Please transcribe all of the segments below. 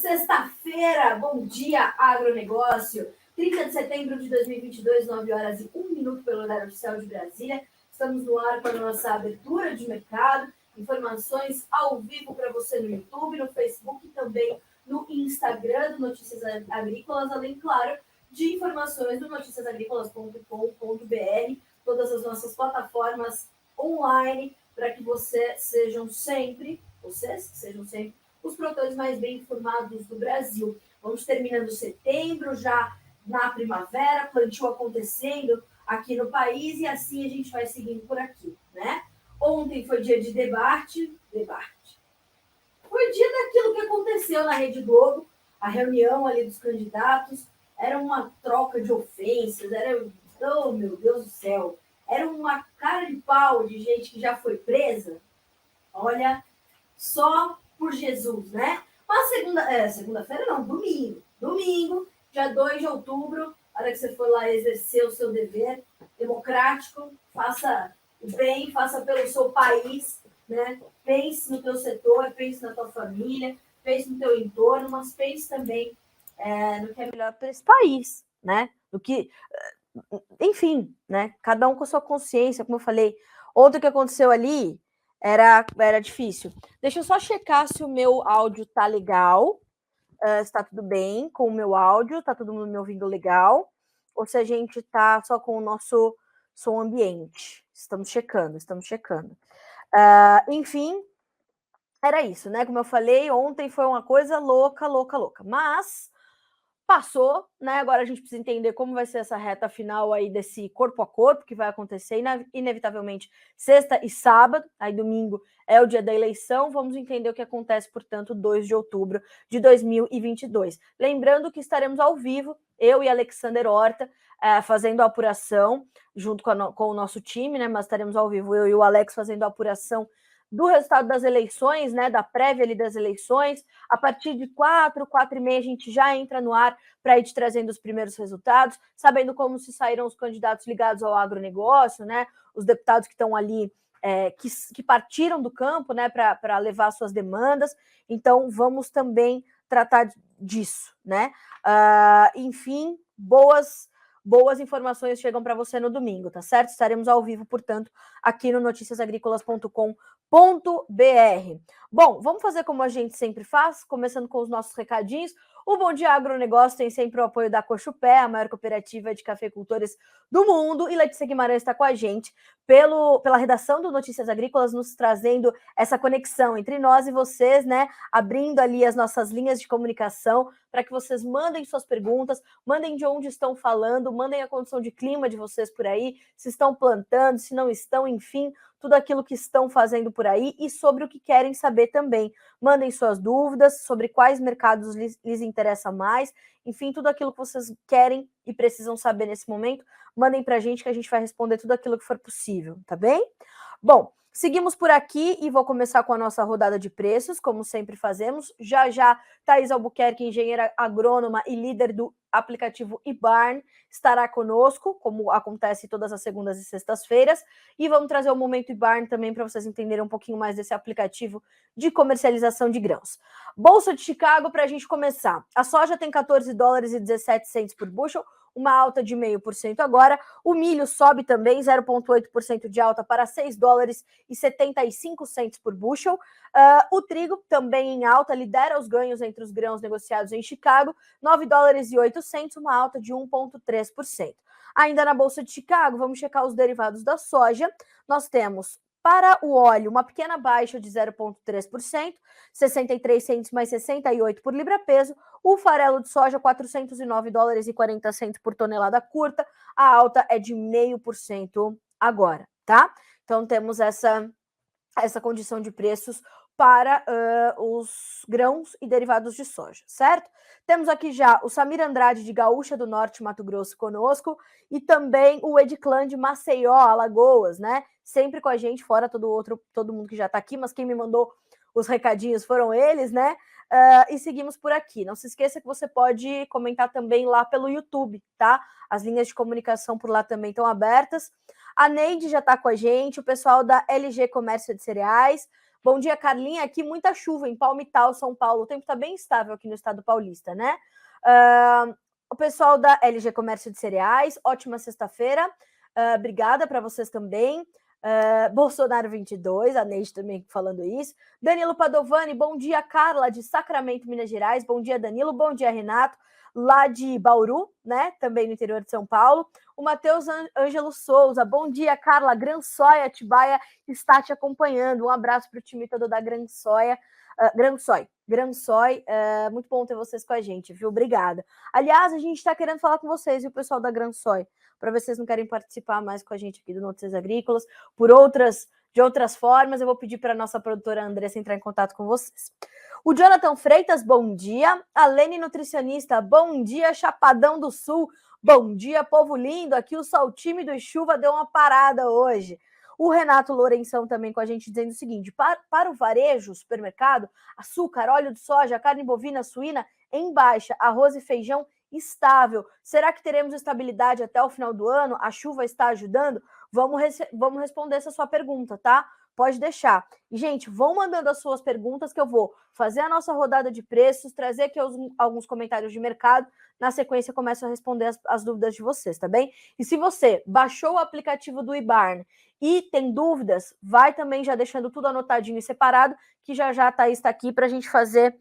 Sexta-feira, bom dia, agronegócio. 30 de setembro de 2022, 9 horas e 1 minuto pelo horário oficial de Brasília. Estamos no ar com a nossa abertura de mercado. Informações ao vivo para você no YouTube, no Facebook e também no Instagram do Notícias Agrícolas, além, claro, de informações do noticiasagricolas.com.br, todas as nossas plataformas online, para que vocês sejam sempre os produtores mais bem informados do Brasil. Vamos terminando setembro, já na primavera, plantio acontecendo aqui no país e assim a gente vai seguindo por aqui, né? Ontem foi dia de debate. Foi dia daquilo que aconteceu na Rede Globo, a reunião ali dos candidatos, era uma troca de ofensas, oh meu Deus do céu, era uma cara de pau de gente que já foi presa. Olha, só por Jesus, né? Mas segunda-feira não, domingo, dia 2 de outubro, hora que você for lá exercer o seu dever democrático, faça o bem, faça pelo seu país, né? Pense no teu setor, pense na tua família, pense no teu entorno, mas pense também no que é melhor para esse país, né? No que, enfim, né? Cada um com a sua consciência, como eu falei. Ontem o que aconteceu ali era difícil. Deixa eu só checar se o meu áudio tá legal, se tá tudo bem com o meu áudio, tá todo mundo me ouvindo legal, ou se a gente tá só com o nosso som ambiente. Estamos checando. Enfim, era isso, né? Como eu falei, ontem foi uma coisa louca. Mas passou, né? Agora a gente precisa entender como vai ser essa reta final aí desse corpo a corpo que vai acontecer, inevitavelmente, sexta e sábado, aí domingo é o dia da eleição, vamos entender o que acontece, portanto, 2 de outubro de 2022. Lembrando que estaremos ao vivo, eu e Alexander Horta, fazendo a apuração, junto com o nosso time, né? Mas estaremos ao vivo, eu e o Alex, fazendo a apuração do resultado das eleições, né, da prévia ali das eleições. A partir de 4h30 a gente já entra no ar para ir te trazendo os primeiros resultados, sabendo como se saíram os candidatos ligados ao agronegócio, né, os deputados que estão ali, que partiram do campo, né, para levar suas demandas. Então, vamos também tratar disso, né? Enfim, boas informações chegam para você no domingo, tá certo? Estaremos ao vivo, portanto, aqui no noticiasagricolas.com.br. Bom, vamos fazer como a gente sempre faz, começando com os nossos recadinhos. O Bom Dia Agronegócio tem sempre o apoio da Cochupé, a maior cooperativa de cafeicultores do mundo, e Letícia Guimarães está com a gente pela redação do Notícias Agrícolas, nos trazendo essa conexão entre nós e vocês, né? Abrindo ali as nossas linhas de comunicação para que vocês mandem suas perguntas, mandem de onde estão falando, mandem a condição de clima de vocês por aí, se estão plantando, se não estão, enfim, tudo aquilo que estão fazendo por aí e sobre o que querem saber também. Mandem suas dúvidas sobre quais mercados lhes interessa mais, enfim, tudo aquilo que vocês querem e precisam saber nesse momento, mandem para a gente que a gente vai responder tudo aquilo que for possível, tá bem? Bom, seguimos por aqui e vou começar com a nossa rodada de preços, como sempre fazemos. Já, Thaís Albuquerque, engenheira agrônoma e líder do aplicativo eBarn, estará conosco, como acontece todas as segundas e sextas-feiras, e vamos trazer o Momento eBarn também para vocês entenderem um pouquinho mais desse aplicativo de comercialização de grãos. Bolsa de Chicago, para a gente começar. A soja tem $14,17 por bushel, uma alta de 0,5% agora. O milho sobe também, 0,8% de alta para $6,75 por bushel. O trigo também em alta, lidera os ganhos entre os grãos negociados em Chicago, $9,08, uma alta de 1,3%. Ainda na Bolsa de Chicago, vamos checar os derivados da soja. Nós temos para o óleo uma pequena baixa de 0,3%, 63 centos mais 68 por libra-peso. O farelo de soja, $409,40 por tonelada curta. A alta é de 0,5% agora, tá? Então, temos essa condição de preços para os grãos e derivados de soja, certo? Temos aqui já o Samir Andrade, de Gaúcha do Norte, Mato Grosso, conosco, e também o Edclã de Maceió, Alagoas, né? Sempre com a gente, fora todo mundo que já está aqui, mas quem me mandou os recadinhos foram eles, né? E seguimos por aqui. Não se esqueça que você pode comentar também lá pelo YouTube, tá? As linhas de comunicação por lá também estão abertas. A Neide já está com a gente, o pessoal da LG Comércio de Cereais, Bom dia, Carlinha. Aqui muita chuva em Palmital, São Paulo. O tempo está bem estável aqui no estado paulista, né? O pessoal da LG Comércio de Cereais, ótima sexta-feira. Obrigada para vocês também. Bolsonaro 22, a Neide também falando isso. Danilo Padovani, bom dia, Carla, de Sacramento, Minas Gerais. Bom dia, Danilo. Bom dia, Renato, lá de Bauru, né? Também no interior de São Paulo. O Matheus Ângelo Souza, bom dia, Carla. Gransóia, Atibaia está te acompanhando. Um abraço para o time todo da Gransóia. Gransói, muito bom ter vocês com a gente, viu? Obrigada. Aliás, a gente está querendo falar com vocês e o pessoal da Gransói, para ver se vocês não querem participar mais com a gente aqui do Notícias Agrícolas, de outras formas. Eu vou pedir para a nossa produtora Andressa entrar em contato com vocês. O Jonathan Freitas, bom dia. A Lene Nutricionista, bom dia. Chapadão do Sul, bom dia, povo lindo. Aqui o sol tímido e chuva deu uma parada hoje. O Renato Lourenção também com a gente dizendo o seguinte: para o varejo, supermercado, açúcar, óleo de soja, carne bovina, suína em baixa, arroz e feijão estável. Será que teremos estabilidade até o final do ano? A chuva está ajudando? Vamos responder essa sua pergunta, tá? Pode deixar. E, gente, vão mandando as suas perguntas que eu vou fazer a nossa rodada de preços, trazer aqui alguns comentários de mercado. Na sequência, eu começo a responder as dúvidas de vocês, tá bem? E se você baixou o aplicativo do IBARN e tem dúvidas, vai também já deixando tudo anotadinho e separado, que já a Thaís está aqui para a gente fazer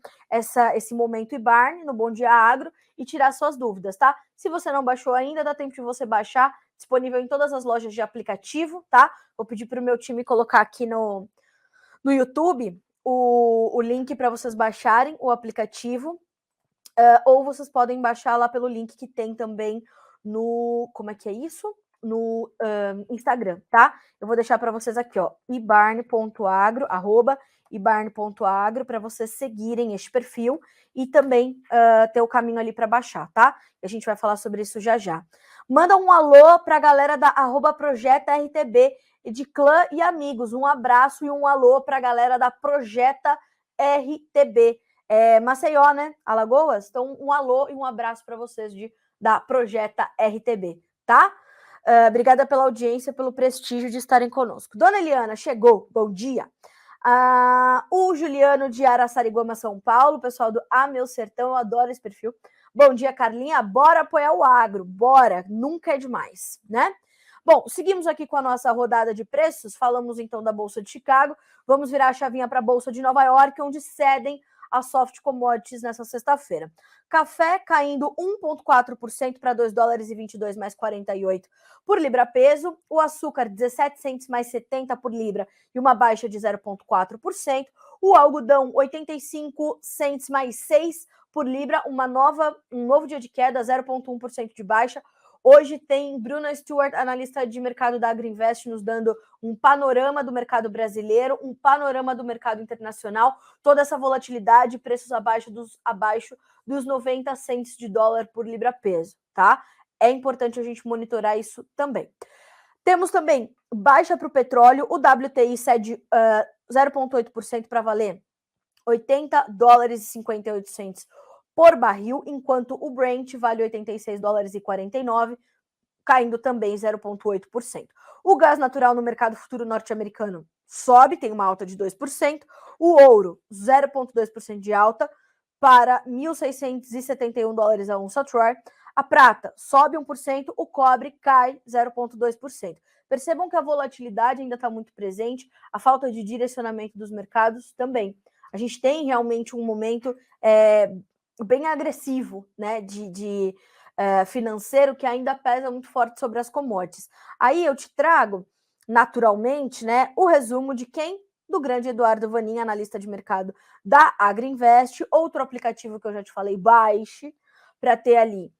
esse momento IBARN no Bom Dia Agro e tirar suas dúvidas, tá? Se você não baixou ainda, dá tempo de você baixar, disponível em todas as lojas de aplicativo, tá? Vou pedir para o meu time colocar aqui no YouTube o link para vocês baixarem o aplicativo, ou vocês podem baixar lá pelo link que tem também no... Como é que é isso? No Instagram, tá? Eu vou deixar para vocês aqui, ó, ibarn.agro, @ibarn.agro, para vocês seguirem este perfil e também ter o caminho ali para baixar, tá? A gente vai falar sobre isso já já. Manda um alô para a galera da @Projeta RTB, de clã e amigos. Um abraço e um alô para a galera da Projeta RTB. Maceió, né? Alagoas? Então, um alô e um abraço para vocês da Projeta RTB, tá? Obrigada pela audiência, pelo prestígio de estarem conosco. Dona Eliana, chegou, bom dia. O Juliano de Araçariguama, São Paulo, pessoal do Meu Sertão, eu adoro esse perfil. Bom dia, Carlinha, bora apoiar o agro, bora, nunca é demais, né? Bom, seguimos aqui com a nossa rodada de preços, falamos então da Bolsa de Chicago, vamos virar a chavinha para a Bolsa de Nova York, onde cedem as soft commodities nessa sexta-feira. Café caindo 1,4% para $2,22 mais 48 por libra peso. O açúcar 17 cents mais 70 por libra e uma baixa de 0,4%. O algodão 85 cents mais 6 por libra, um novo dia de queda, 0,1% de baixa. Hoje tem Bruna Stewart, analista de mercado da Agriinvest, nos dando um panorama do mercado brasileiro, um panorama do mercado internacional, toda essa volatilidade, preços abaixo dos 90 cents de dólar por libra peso, tá? É importante a gente monitorar isso também. Temos também baixa para o petróleo, o WTI cede 0,8% para valer $80,58 por barril, enquanto o Brent vale $86,49, caindo também 0,8%. O gás natural no mercado futuro norte-americano sobe, tem uma alta de 2%. O ouro, 0,2% de alta para $1.671 a onça Troy. A prata sobe 1%, o cobre cai 0,2%. Percebam que a volatilidade ainda está muito presente, a falta de direcionamento dos mercados também. A gente tem realmente um momento bem agressivo, né, de financeiro, que ainda pesa muito forte sobre as commodities. Aí eu te trago, naturalmente, né, o resumo de quem? Do grande Eduardo Vanin, analista de mercado da Agriinvest, outro aplicativo que eu já te falei, baixe, para ter ali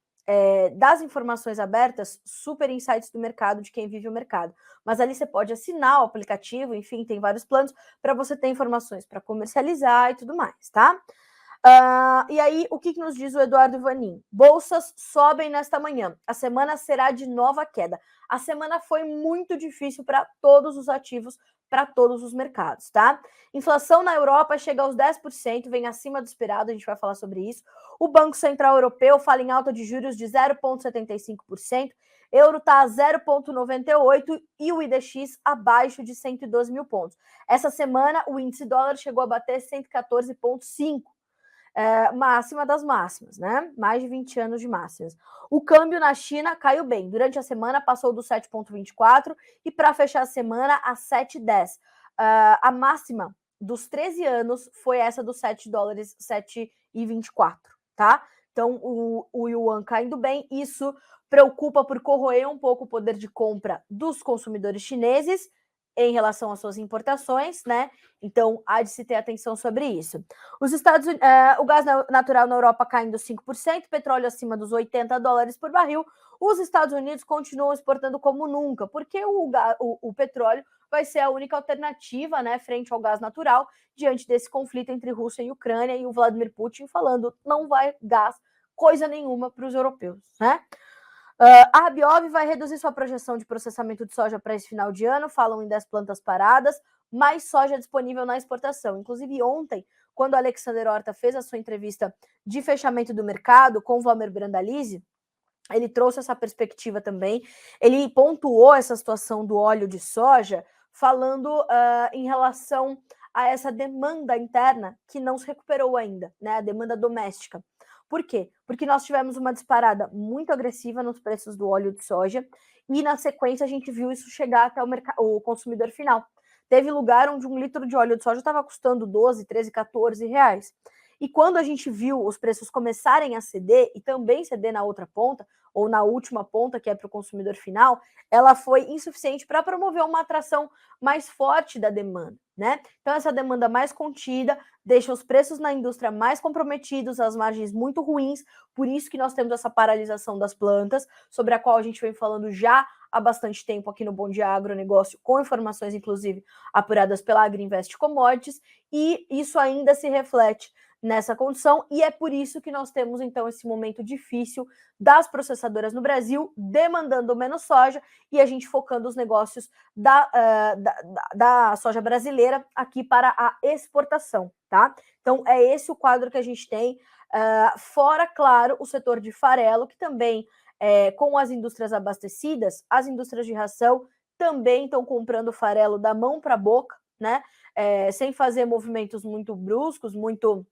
das informações abertas, super insights do mercado, de quem vive o mercado. Mas ali você pode assinar o aplicativo, enfim, tem vários planos para você ter informações para comercializar e tudo mais, tá? E aí, o que nos diz o Eduardo Vanin? Bolsas sobem nesta manhã. A semana será de nova queda. A semana foi muito difícil para todos os ativos, para todos os mercados, tá? Inflação na Europa chega aos 10%, vem acima do esperado, a gente vai falar sobre isso. O Banco Central Europeu fala em alta de juros de 0,75%. Euro está a 0,98 e o IDX abaixo de 112 mil pontos. Essa semana, o índice dólar chegou a bater 114,5, máxima das máximas, né? Mais de 20 anos de máximas. O câmbio na China caiu bem. Durante a semana, passou do 7,24 e para fechar a semana, a 7,10. A máxima dos 13 anos foi essa dos 7 dólares, 7,24, tá? Então, o yuan caindo bem, isso preocupa por corroer um pouco o poder de compra dos consumidores chineses em relação às suas importações, né? Então, há de se ter atenção sobre isso. Os Estados Unidos, o gás natural na Europa caindo 5%, petróleo acima dos 80 dólares por barril. Os Estados Unidos continuam exportando como nunca, porque o petróleo vai ser a única alternativa, né, frente ao gás natural, diante desse conflito entre Rússia e Ucrânia, e o Vladimir Putin falando não vai gás coisa nenhuma para os europeus, né? A Abiov vai reduzir sua projeção de processamento de soja para esse final de ano, falam em 10 plantas paradas, mais soja disponível na exportação. Inclusive, ontem, quando o Alexander Horta fez a sua entrevista de fechamento do mercado com o Valmer Brandalize, ele trouxe essa perspectiva também. Ele pontuou essa situação do óleo de soja, falando em relação a essa demanda interna que não se recuperou ainda, né? A demanda doméstica. Por quê? Porque nós tivemos uma disparada muito agressiva nos preços do óleo de soja e, na sequência, a gente viu isso chegar até o consumidor final. Teve lugar onde 1 litro de óleo de soja estava custando 12, 13, 14 reais. E quando a gente viu os preços começarem a ceder, e também ceder na outra ponta, ou na última ponta, que é para o consumidor final, ela foi insuficiente para promover uma atração mais forte da demanda, né? Então, essa demanda mais contida deixa os preços na indústria mais comprometidos, as margens muito ruins, por isso que nós temos essa paralisação das plantas, sobre a qual a gente vem falando já há bastante tempo aqui no Bom Dia Agronegócio, com informações, inclusive, apuradas pela Agriinvest Commodities, e isso ainda se reflete nessa condição, e é por isso que nós temos, então, esse momento difícil das processadoras no Brasil, demandando menos soja, e a gente focando os negócios da soja brasileira aqui para a exportação, tá? Então, é esse o quadro que a gente tem, fora, claro, o setor de farelo, que também, com as indústrias abastecidas, as indústrias de ração também estão comprando farelo da mão para a boca, né? Sem fazer movimentos muito bruscos, muito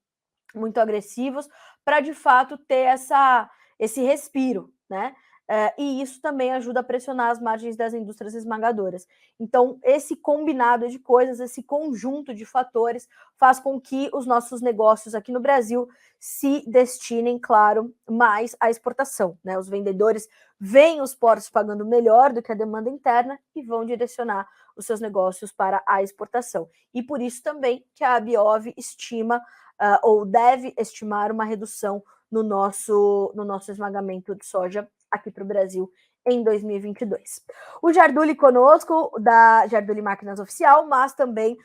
agressivos, para de fato ter esse respiro, né? E isso também ajuda a pressionar as margens das indústrias esmagadoras. Então, esse combinado de coisas, esse conjunto de fatores, faz com que os nossos negócios aqui no Brasil se destinem, claro, mais à exportação, né? Os vendedores veem os portos pagando melhor do que a demanda interna e vão direcionar os seus negócios para a exportação. E por isso também que a Abiov estima ou deve estimar uma redução no nosso esmagamento de soja aqui para o Brasil em 2022. O Jarduli conosco, da Jarduli Máquinas Oficial, mas também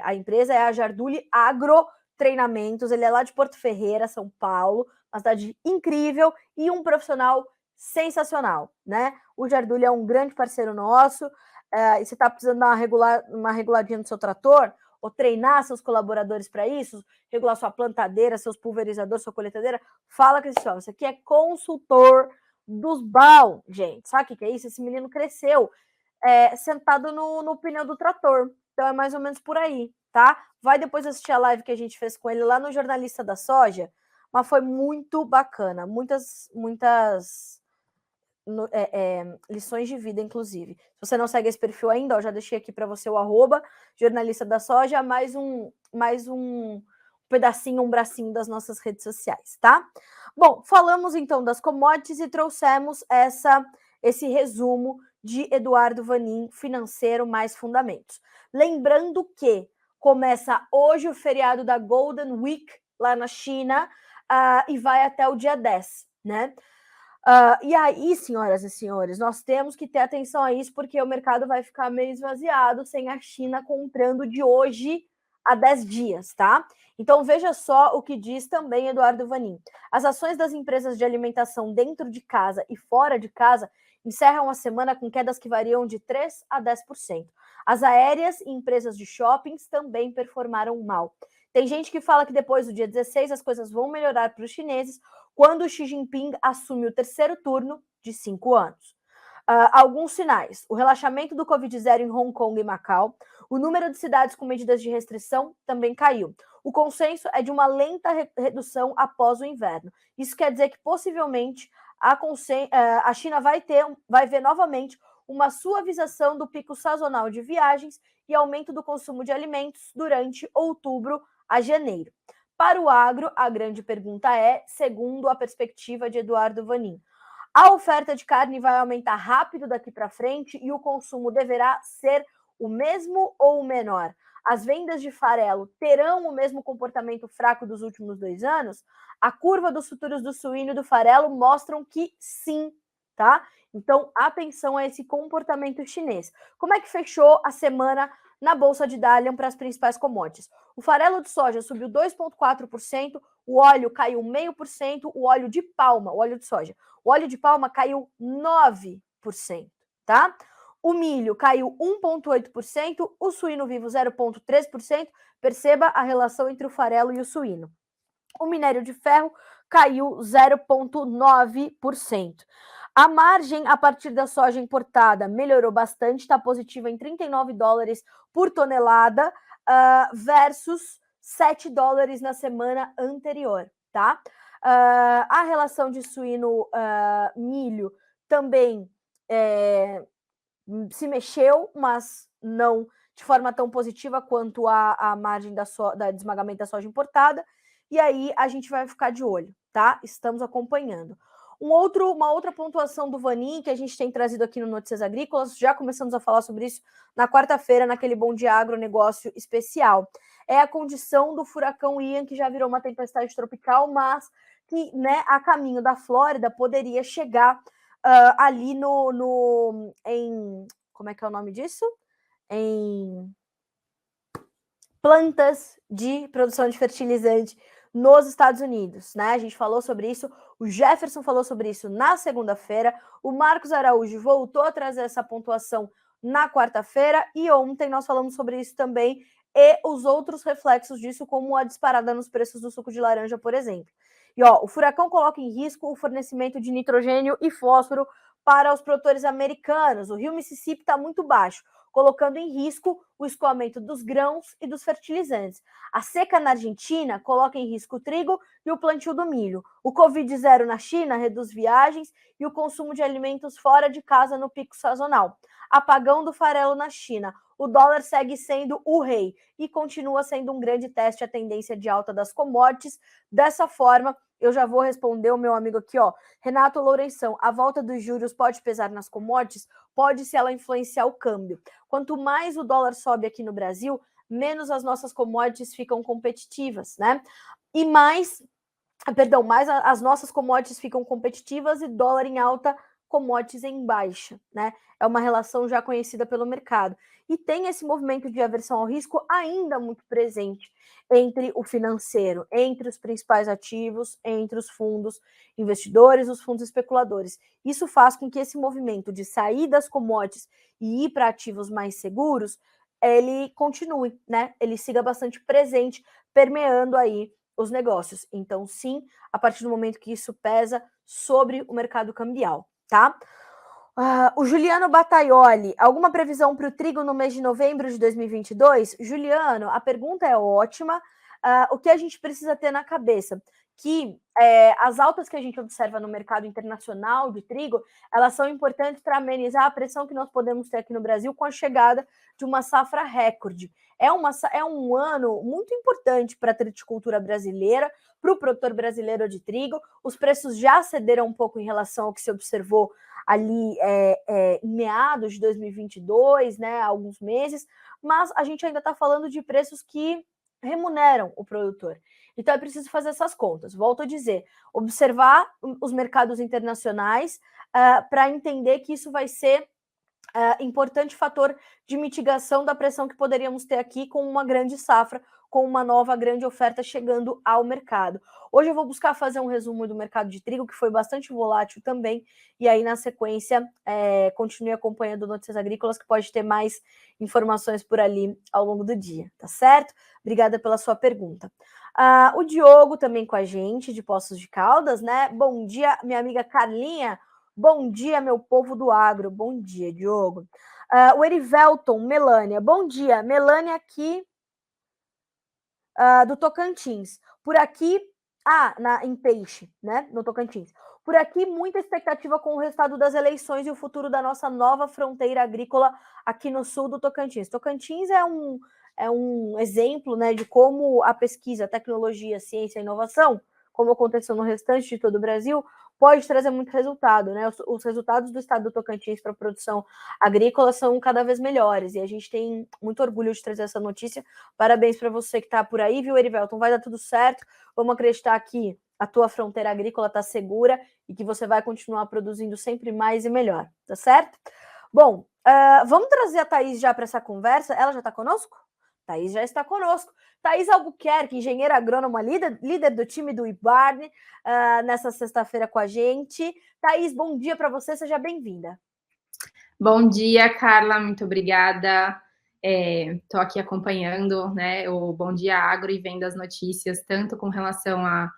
a empresa é a Jarduli Agro Treinamentos, ele é lá de Porto Ferreira, São Paulo, uma cidade incrível e um profissional sensacional, né? O Jarduli é um grande parceiro nosso, e você está precisando dar uma reguladinha no seu trator, ou treinar seus colaboradores para isso, regular sua plantadeira, seus pulverizadores, sua coletadeira, fala com esse homem. Isso aqui é consultor dos BAL, gente. Sabe o que é isso? Esse menino cresceu sentado no pneu do trator. Então é mais ou menos por aí, tá? Vai depois assistir a live que a gente fez com ele lá no Jornalista da Soja, mas foi muito bacana. Muitas lições de vida, inclusive. Se você não segue esse perfil ainda, eu já deixei aqui para você o @jornalista da soja, mais um pedacinho, um bracinho das nossas redes sociais, tá? Bom, falamos então das commodities e trouxemos esse resumo de Eduardo Vanin, Financeiro Mais Fundamentos. Lembrando que começa hoje o feriado da Golden Week lá na China e vai até o dia 10, né? E aí, senhoras e senhores, nós temos que ter atenção a isso, porque o mercado vai ficar meio esvaziado sem a China comprando de hoje a 10 dias, tá? Então, veja só o que diz também Eduardo Vanin. As ações das empresas de alimentação dentro de casa e fora de casa encerram a semana com quedas que variam de 3% a 10%. As aéreas e empresas de shoppings também performaram mal. Tem gente que fala que depois do dia 16 as coisas vão melhorar para os chineses, quando Xi Jinping assume o terceiro turno de 5 anos. Alguns sinais: o relaxamento do Covid-0 em Hong Kong e Macau, o número de cidades com medidas de restrição também caiu. O consenso é de uma lenta redução após o inverno. Isso quer dizer que possivelmente a China vai ver novamente uma suavização do pico sazonal de viagens e aumento do consumo de alimentos durante outubro a janeiro. Para o agro, a grande pergunta é, segundo a perspectiva de Eduardo Vanin, a oferta de carne vai aumentar rápido daqui para frente e o consumo deverá ser o mesmo ou menor? As vendas de farelo terão o mesmo comportamento fraco dos últimos 2 anos? A curva dos futuros do suíno e do farelo mostram que sim, tá? Então, atenção a esse comportamento chinês. Como é que fechou a semana na Bolsa de Dalian para as principais commodities? O farelo de soja subiu 2,4%, o óleo caiu 0,5%, o óleo de palma, o óleo de soja, o óleo de palma caiu 9%, tá? O milho caiu 1,8%, o suíno vivo 0,3%. Perceba a relação entre o farelo e o suíno. O minério de ferro caiu 0,9%. A margem a partir da soja importada melhorou bastante, está positiva em $39 por tonelada, versus $7 na semana anterior, tá? A relação de suíno-milho também se mexeu, mas não de forma tão positiva quanto a margem da desmagamento da soja importada, e aí a gente vai ficar de olho, tá? Estamos acompanhando. Uma outra pontuação do Vanin que a gente tem trazido aqui no Notícias Agrícolas, já começamos a falar sobre isso na quarta-feira, naquele Bom Dia Agronegócio especial, é a condição do furacão Ian, que já virou uma tempestade tropical, mas que, né, a caminho da Flórida poderia chegar ali em como é que é o nome disso? Em plantas de produção de fertilizante nos Estados Unidos, né? A gente falou sobre isso, o Jefferson falou sobre isso na segunda-feira, o Marcos Araújo voltou a trazer essa pontuação na quarta-feira e ontem nós falamos sobre isso também e os outros reflexos disso, como a disparada nos preços do suco de laranja, por exemplo. E ó, o furacão coloca em risco o fornecimento de nitrogênio e fósforo para os produtores americanos. O rio Mississippi está muito baixo, colocando em risco o escoamento dos grãos e dos fertilizantes. A seca na Argentina coloca em risco o trigo e o plantio do milho. O Covid-0 na China reduz viagens e o consumo de alimentos fora de casa no pico sazonal. Apagão do farelo na China. O dólar segue sendo o rei e continua sendo um grande teste à tendência de alta das commodities. Dessa forma, eu já vou responder o meu amigo aqui, ó, Renato Lourenção. A volta dos juros pode pesar nas commodities? Pode, se ela influenciar o câmbio. Quanto mais o dólar sobe aqui no Brasil, menos as nossas commodities ficam competitivas, né? E mais as nossas commodities ficam competitivas e dólar em alta, commodities em baixa, né? É uma relação já conhecida pelo mercado. E tem esse movimento de aversão ao risco ainda muito presente entre o financeiro, entre os principais ativos, entre os fundos investidores, os fundos especuladores. Isso faz com que esse movimento de sair das commodities e ir para ativos mais seguros, ele continue, né? Ele siga bastante presente, permeando aí os negócios. Então, sim, a partir do momento que isso pesa sobre o mercado cambial, tá? O Juliano Bataioli, alguma previsão para o trigo no mês de novembro de 2022? Juliano, a pergunta é ótima. O que a gente precisa ter na cabeça? Que as altas que a gente observa no mercado internacional de trigo, elas são importantes para amenizar a pressão que nós podemos ter aqui no Brasil com a chegada de uma safra recorde. É um ano muito importante para a triticultura brasileira, para o produtor brasileiro de trigo. Os preços já cederam um pouco em relação ao que se observou ali em meados de 2022, né, alguns meses, mas a gente ainda está falando de preços que remuneram o produtor. Então é preciso fazer essas contas. Volto a dizer, observar os mercados internacionais para entender que isso vai ser importante fator de mitigação da pressão que poderíamos ter aqui com uma grande safra, com uma nova grande oferta chegando ao mercado. Hoje eu vou buscar fazer um resumo do mercado de trigo, que foi bastante volátil também, e aí na sequência continue acompanhando Notícias Agrícolas, que pode ter mais informações por ali ao longo do dia, tá certo? Obrigada pela sua pergunta. O Diogo também com a gente, de Poços de Caldas, né? Bom dia, minha amiga Carlinha. Bom dia, meu povo do agro. Bom dia, Diogo. O Erivelton, Melânia. Bom dia. Melânia aqui do Tocantins. Por aqui, em Peixe, né? No Tocantins. Por aqui, muita expectativa com o resultado das eleições e o futuro da nossa nova fronteira agrícola aqui no sul do Tocantins. Tocantins é um exemplo, né, de como a pesquisa, a tecnologia, a ciência e a inovação, como aconteceu no restante de todo o Brasil, pode trazer muito resultado, né? Os resultados do estado do Tocantins para a produção agrícola são cada vez melhores e a gente tem muito orgulho de trazer essa notícia. Parabéns para você que está por aí, viu, Erivelton? Vai dar tudo certo. Vamos acreditar que a tua fronteira agrícola está segura e que você vai continuar produzindo sempre mais e melhor, tá certo? Bom, vamos trazer a Thaís já para essa conversa. Ela já está conosco? Thaís já está conosco. Thaís Albuquerque, engenheira agrônoma, líder do time do IBARNE, nessa sexta-feira com a gente. Thaís, bom dia para você, seja bem-vinda. Bom dia, Carla, muito obrigada. Estou aqui acompanhando, né, o Bom Dia Agro e vendo as notícias, tanto com relação a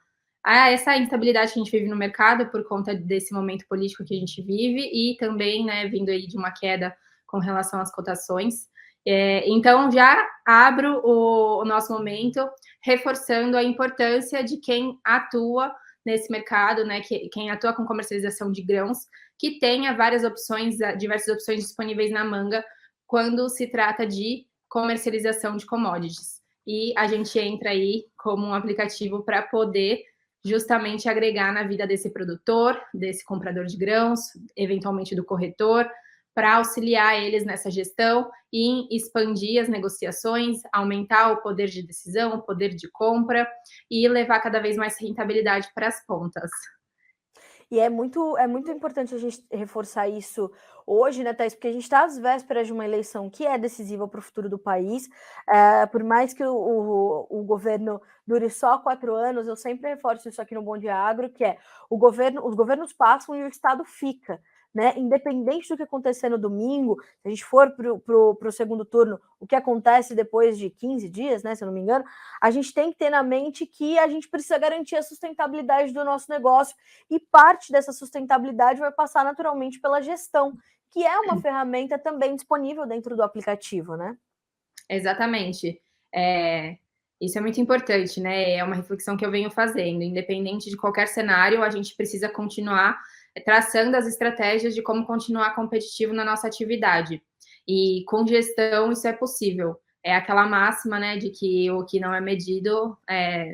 essa instabilidade que a gente vive no mercado por conta desse momento político que a gente vive e também, né, vindo aí de uma queda com relação às cotações. Então, já abro o nosso momento reforçando a importância de quem atua nesse mercado, né, quem atua com comercialização de grãos, que tenha várias opções, diversas opções disponíveis na manga quando se trata de comercialização de commodities. E a gente entra aí como um aplicativo para poder justamente agregar na vida desse produtor, desse comprador de grãos, eventualmente do corretor, para auxiliar eles nessa gestão e expandir as negociações, aumentar o poder de decisão, o poder de compra e levar cada vez mais rentabilidade para as pontas. E é muito importante a gente reforçar isso hoje, né, Thaís? Porque a gente está às vésperas de uma eleição que é decisiva para o futuro do país. Por mais que o governo dure só 4 anos, eu sempre reforço isso aqui no Bom Dia Agro, que é os governos passam e o Estado fica. Né? Independente do que acontecer no domingo, se a gente for para o segundo turno, o que acontece depois de 15 dias, né, se eu não me engano, a gente tem que ter na mente que a gente precisa garantir a sustentabilidade do nosso negócio e parte dessa sustentabilidade vai passar naturalmente pela gestão, que é uma ferramenta também disponível dentro do aplicativo, né? Exatamente. Isso é muito importante, né? É uma reflexão que eu venho fazendo. Independente de qualquer cenário, a gente precisa continuar traçando as estratégias de como continuar competitivo na nossa atividade. E com gestão isso é possível. É aquela máxima, né, de que o que não é medido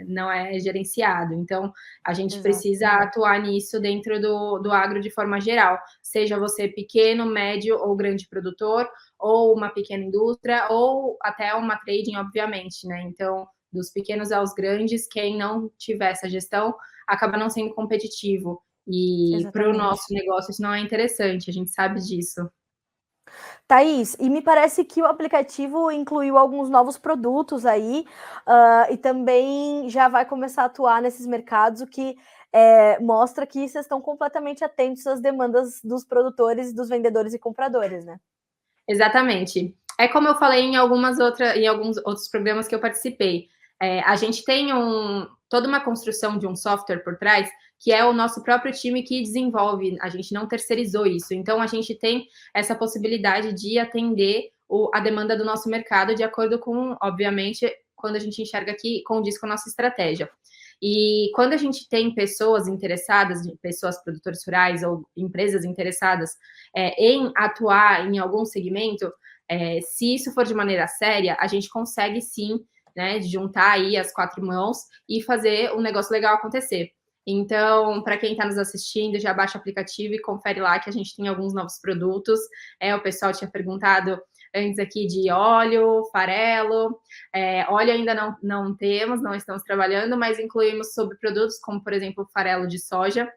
não é gerenciado. Então, a gente precisa atuar nisso dentro do agro de forma geral. Seja você pequeno, médio ou grande produtor, ou uma pequena indústria, ou até uma trading, obviamente, né? Então, dos pequenos aos grandes, quem não tiver essa gestão acaba não sendo competitivo. E para o nosso negócio isso não é interessante, a gente sabe disso. Thaís, e me parece que o aplicativo incluiu alguns novos produtos aí e também já vai começar a atuar nesses mercados, o que mostra que vocês estão completamente atentos às demandas dos produtores, dos vendedores e compradores, né? Exatamente. É como eu falei em alguns outros programas que eu participei. A gente tem toda uma construção de um software por trás, que é o nosso próprio time que desenvolve, a gente não terceirizou isso. Então, a gente tem essa possibilidade de atender a demanda do nosso mercado de acordo com, obviamente, quando a gente enxerga que condiz com a nossa estratégia. E quando a gente tem pessoas interessadas, pessoas produtores rurais ou empresas interessadas em atuar em algum segmento, se isso for de maneira séria, a gente consegue sim, né, juntar aí as 4 mãos e fazer um negócio legal acontecer. Então, para quem está nos assistindo, já baixa o aplicativo e confere lá que a gente tem alguns novos produtos. O pessoal tinha perguntado antes aqui de óleo, farelo. Óleo ainda não temos, não estamos trabalhando, mas incluímos sobre produtos como, por exemplo, farelo de soja.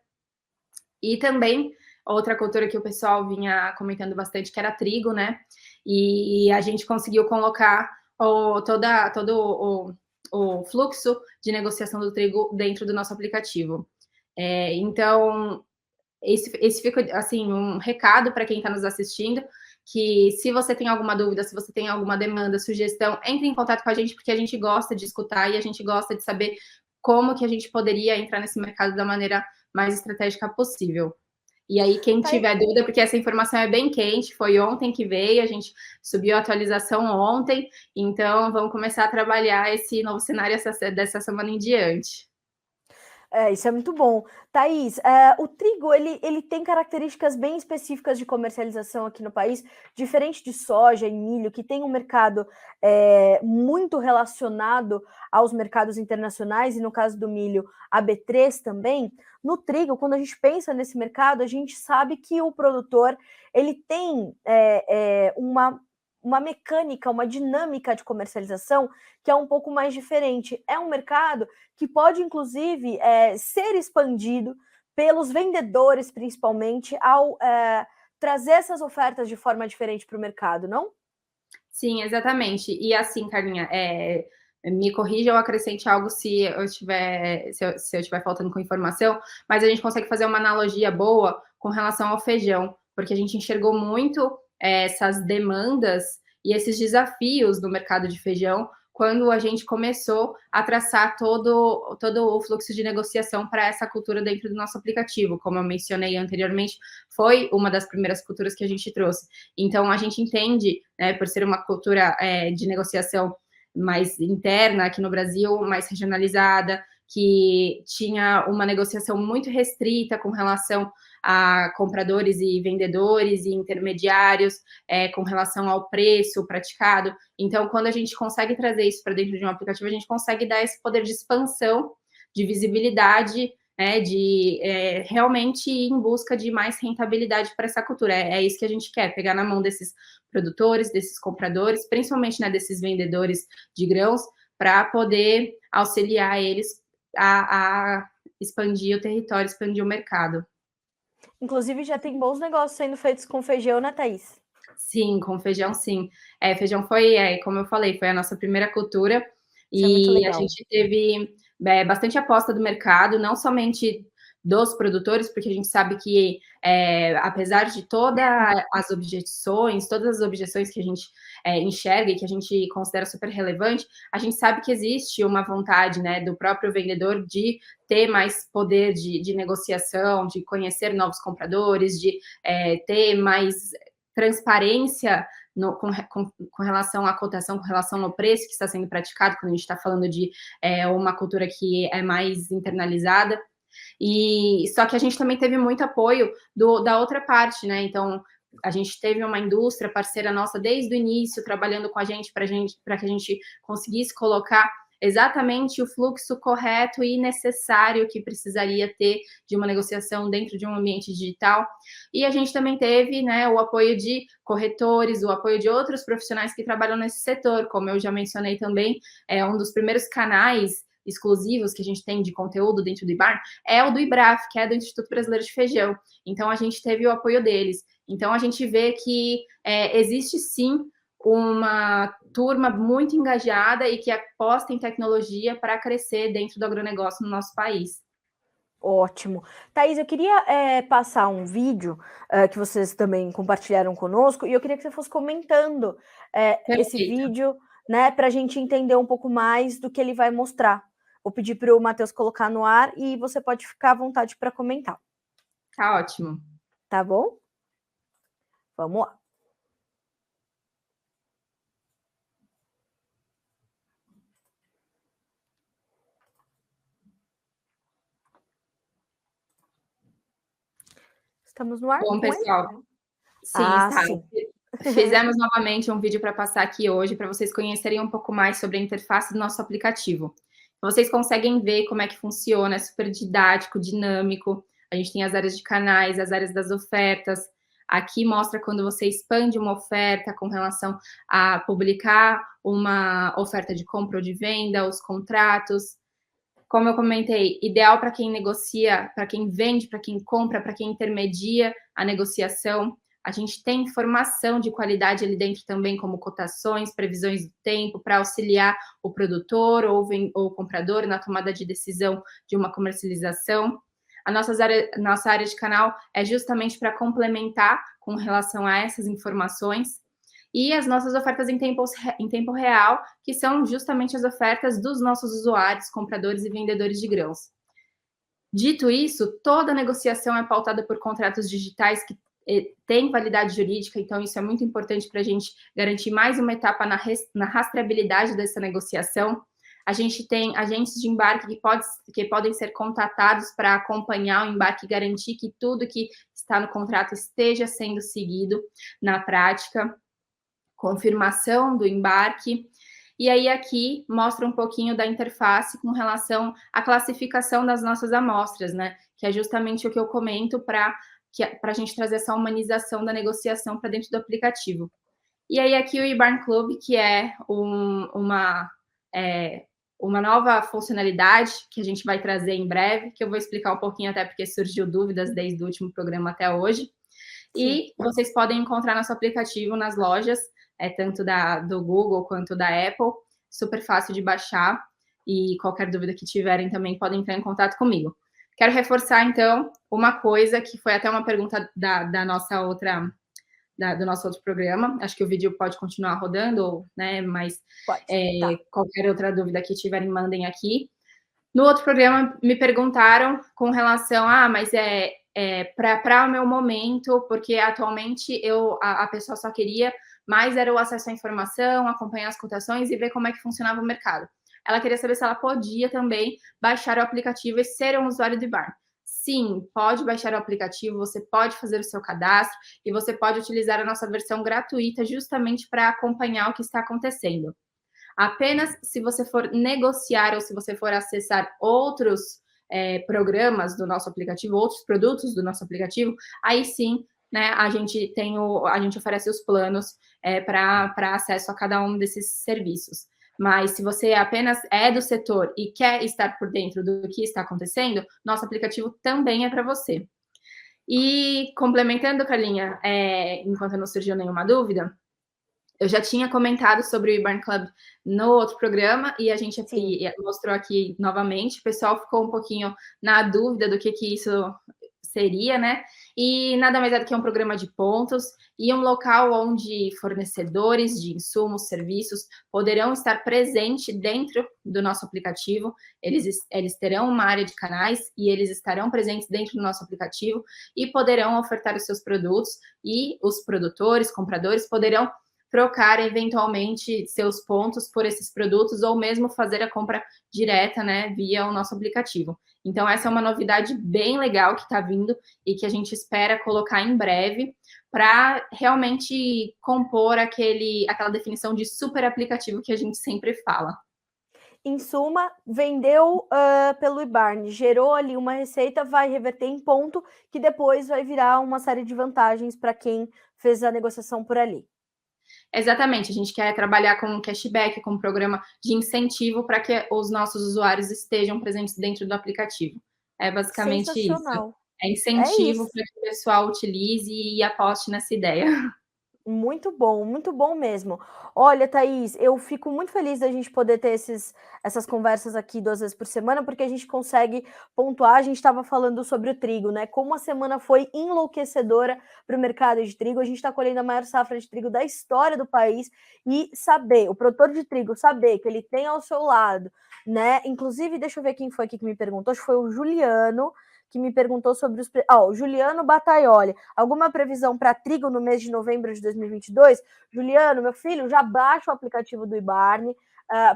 E também outra cultura que o pessoal vinha comentando bastante, que era trigo, né? E a gente conseguiu colocar todo o fluxo de negociação do trigo dentro do nosso aplicativo. Então, esse fica, assim, um recado para quem está nos assistindo, que se você tem alguma dúvida, se você tem alguma demanda, sugestão, entre em contato com a gente, porque a gente gosta de escutar e a gente gosta de saber como que a gente poderia entrar nesse mercado da maneira mais estratégica possível. E aí, quem tiver dúvida, porque essa informação é bem quente, foi ontem que veio, a gente subiu a atualização ontem, então vamos começar a trabalhar esse novo cenário dessa semana em diante. Isso é muito bom. Thaís, o trigo, ele tem características bem específicas de comercialização aqui no país, diferente de soja e milho, que tem um mercado muito relacionado aos mercados internacionais, e no caso do milho, a B3 também. No trigo, quando a gente pensa nesse mercado, a gente sabe que o produtor, ele tem uma mecânica, uma dinâmica de comercialização que é um pouco mais diferente. É um mercado que pode, inclusive, ser expandido pelos vendedores, principalmente, ao trazer essas ofertas de forma diferente para o mercado, não? Sim, exatamente. E assim, Carlinha, me corrija ou acrescente algo se eu estiver faltando com informação, mas a gente consegue fazer uma analogia boa com relação ao feijão, porque a gente enxergou muito essas demandas e esses desafios no mercado de feijão quando a gente começou a traçar todo o fluxo de negociação para essa cultura dentro do nosso aplicativo. Como eu mencionei anteriormente, foi uma das primeiras culturas que a gente trouxe. Então, a gente entende, né, por ser uma cultura de negociação mais interna aqui no Brasil, mais regionalizada, que tinha uma negociação muito restrita com relação a compradores e vendedores e intermediários, com relação ao preço praticado. Então, quando a gente consegue trazer isso para dentro de um aplicativo, a gente consegue dar esse poder de expansão, de visibilidade, realmente ir em busca de mais rentabilidade para essa cultura. É isso que a gente quer, pegar na mão desses produtores, desses compradores, principalmente, né, desses vendedores de grãos, para poder auxiliar eles a expandir o território, expandir o mercado. Inclusive, já tem bons negócios sendo feitos com feijão, né, Thaís? Sim, com feijão, sim. Feijão foi, como eu falei, foi a nossa primeira cultura. Isso é muito E legal. A gente teve bastante aposta do mercado, não somente dos produtores, porque a gente sabe que, apesar de todas as objeções que a gente enxerga e que a gente considera super relevante, a gente sabe que existe uma vontade, né, do próprio vendedor de ter mais poder de negociação, de conhecer novos compradores, de ter mais transparência com relação à cotação, com relação ao preço que está sendo praticado, quando a gente está falando de uma cultura que é mais internalizada. E só que a gente também teve muito apoio da outra parte, né? Então, a gente teve uma indústria parceira nossa desde o início, trabalhando com a gente para que a gente conseguisse colocar exatamente o fluxo correto e necessário que precisaria ter de uma negociação dentro de um ambiente digital. E a gente também teve, né, o apoio de corretores, o apoio de outros profissionais que trabalham nesse setor, como eu já mencionei também, um dos primeiros canais exclusivos que a gente tem de conteúdo dentro do IBAR é o do IBRAF, que é do Instituto Brasileiro de Feijão. Então, a gente teve o apoio deles. Então, a gente vê que existe, sim, uma turma muito engajada e que aposta em tecnologia para crescer dentro do agronegócio no nosso país. Ótimo. Thaís, eu queria passar um vídeo que vocês também compartilharam conosco, e eu queria que você fosse comentando esse vídeo, né, para a gente entender um pouco mais do que ele vai mostrar. Vou pedir para o Matheus colocar no ar e você pode ficar à vontade para comentar. Tá ótimo. Tá bom? Vamos lá. Estamos no ar? Bom, pessoal. Sim, está. Sim. Fizemos novamente um vídeo para passar aqui hoje, para vocês conhecerem um pouco mais sobre a interface do nosso aplicativo. Vocês conseguem ver como é que funciona, é super didático, dinâmico. A gente tem as áreas de canais, as áreas das ofertas. Aqui mostra quando você expande uma oferta com relação a publicar uma oferta de compra ou de venda, os contratos. Como eu comentei, ideal para quem negocia, para quem vende, para quem compra, para quem intermedia a negociação. A gente tem informação de qualidade ali dentro também, como cotações, previsões do tempo, para auxiliar o produtor ou o comprador na tomada de decisão de uma comercialização. A nossa área de canal é justamente para complementar com relação a essas informações. E as nossas ofertas em tempo real, que são justamente as ofertas dos nossos usuários, compradores e vendedores de grãos. Dito isso, toda negociação é pautada por contratos digitais que têm validade jurídica, então isso é muito importante para a gente garantir mais uma etapa na rastreabilidade dessa negociação. A gente tem agentes de embarque que podem ser contatados para acompanhar o embarque e garantir que tudo que está no contrato esteja sendo seguido na prática. Confirmação do embarque. E aí aqui mostra um pouquinho da interface com relação à classificação das nossas amostras, né? Que é justamente o que eu comento para a gente trazer essa humanização da negociação para dentro do aplicativo. E aí aqui o eBarn Club, que é uma nova funcionalidade que a gente vai trazer em breve, que eu vou explicar um pouquinho até porque surgiu dúvidas desde o último programa até hoje. E vocês podem encontrar nosso aplicativo nas lojas, tanto do Google quanto da Apple, super fácil de baixar, e qualquer dúvida que tiverem também podem entrar em contato comigo. Quero reforçar, então, uma coisa que foi até uma pergunta do nosso outro programa, acho que o vídeo pode continuar rodando, né, mas qualquer outra dúvida que tiverem, mandem aqui. No outro programa, me perguntaram com relação mas para o meu momento, porque atualmente a pessoa só queria mais era o acesso à informação, acompanhar as cotações e ver como é que funcionava o mercado. Ela queria saber se ela podia também baixar o aplicativo e ser um usuário do eBarn. Sim, pode baixar o aplicativo, você pode fazer o seu cadastro e você pode utilizar a nossa versão gratuita justamente para acompanhar o que está acontecendo. Apenas se você for negociar ou se você for acessar outros programas do nosso aplicativo, outros produtos do nosso aplicativo, aí sim, né, a gente oferece os planos para acesso a cada um desses serviços. Mas se você apenas é do setor e quer estar por dentro do que está acontecendo, nosso aplicativo também é para você. E complementando, Carlinha, enquanto não surgiu nenhuma dúvida, eu já tinha comentado sobre o eBarn Club no outro programa e a gente mostrou aqui novamente. O pessoal ficou um pouquinho na dúvida do que isso seria, né? E nada mais é do que um programa de pontos e um local onde fornecedores de insumos, serviços poderão estar presentes dentro do nosso aplicativo. Eles terão uma área de canais e eles estarão presentes dentro do nosso aplicativo e poderão ofertar os seus produtos e os produtores, compradores poderão trocar eventualmente seus pontos por esses produtos ou mesmo fazer a compra direta, né, via o nosso aplicativo. Então, essa é uma novidade bem legal que está vindo e que a gente espera colocar em breve para realmente compor aquela definição de super aplicativo que a gente sempre fala. Em suma, vendeu pelo eBarn, gerou ali uma receita, vai reverter em ponto, que depois vai virar uma série de vantagens para quem fez a negociação por ali. Exatamente, a gente quer trabalhar com cashback, com um programa de incentivo para que os nossos usuários estejam presentes dentro do aplicativo. É basicamente isso. É incentivo para que o pessoal utilize e aposte nessa ideia. Muito bom mesmo. Olha, Thaís, eu fico muito feliz da gente poder ter essas conversas aqui 2 vezes por semana, porque a gente consegue pontuar. A gente estava falando sobre o trigo, né? Como a semana foi enlouquecedora para o mercado de trigo. A gente está colhendo a maior safra de trigo da história do país e o produtor de trigo, saber que ele tem ao seu lado, né? Inclusive, deixa eu ver quem foi aqui que me perguntou, acho que foi o Juliano, que me perguntou sobre os... o Juliano Bataioli. Alguma previsão para trigo no mês de novembro de 2022? Juliano, meu filho, já baixa o aplicativo do eBarn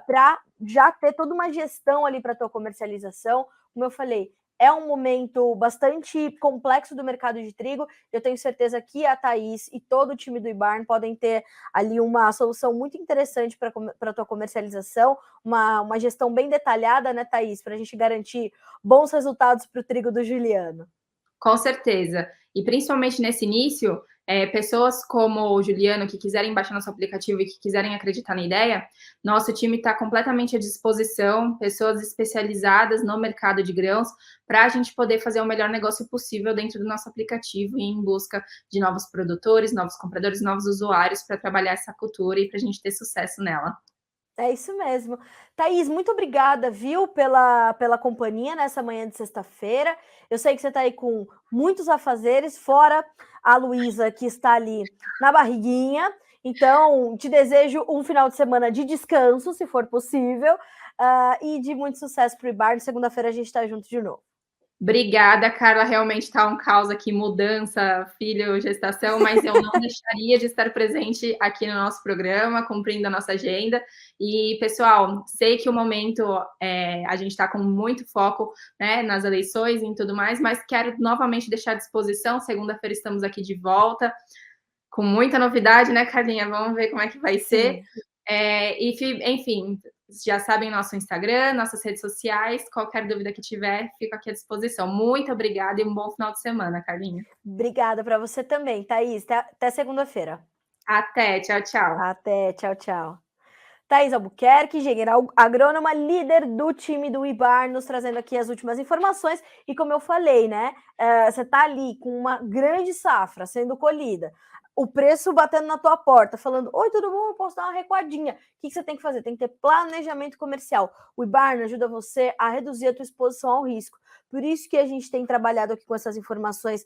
para já ter toda uma gestão ali para a tua comercialização. Como eu falei, é um momento bastante complexo do mercado de trigo. Eu tenho certeza que a Thaís e todo o time do eBarn podem ter ali uma solução muito interessante para a tua comercialização, uma gestão bem detalhada, né, Thaís, para a gente garantir bons resultados para o trigo do Juliano. Com certeza. E principalmente nesse início, pessoas como o Juliano, que quiserem baixar nosso aplicativo e que quiserem acreditar na ideia, nosso time está completamente à disposição, pessoas especializadas no mercado de grãos, para a gente poder fazer o melhor negócio possível dentro do nosso aplicativo e em busca de novos produtores, novos compradores, novos usuários para trabalhar essa cultura e para a gente ter sucesso nela. É isso mesmo. Thaís, muito obrigada, viu, pela companhia nessa manhã de sexta-feira. Eu sei que você está aí com muitos afazeres, fora a Luísa, que está ali na barriguinha. Então, te desejo um final de semana de descanso, se for possível, e de muito sucesso para o eBarn. Segunda-feira a gente está junto de novo. Obrigada, Carla. Realmente está um caos aqui, mudança, filho, gestação, mas eu não deixaria de estar presente aqui no nosso programa, cumprindo a nossa agenda. E, pessoal, sei que o momento a gente está com muito foco, né, nas eleições e em tudo mais, mas quero novamente deixar à disposição. Segunda-feira estamos aqui de volta, com muita novidade, né, Carlinha? Vamos ver como é que vai ser. Enfim, já sabem nosso Instagram, nossas redes sociais. Qualquer dúvida que tiver, fico aqui à disposição. Muito obrigada e um bom final de semana, Carlinha. Obrigada para você também, Thaís. Até segunda-feira. Até, tchau, tchau. Até, tchau, tchau. Thaís Albuquerque, engenheira agrônoma, líder do time do IBAR, nos trazendo aqui as últimas informações. E como eu falei, né? Você está ali com uma grande safra sendo colhida, o preço batendo na tua porta, falando: oi, tudo bom? Eu posso dar uma recuadinha. O que você tem que fazer? Tem que ter planejamento comercial. O IBAR ajuda você a reduzir a tua exposição ao risco. Por isso que a gente tem trabalhado aqui com essas informações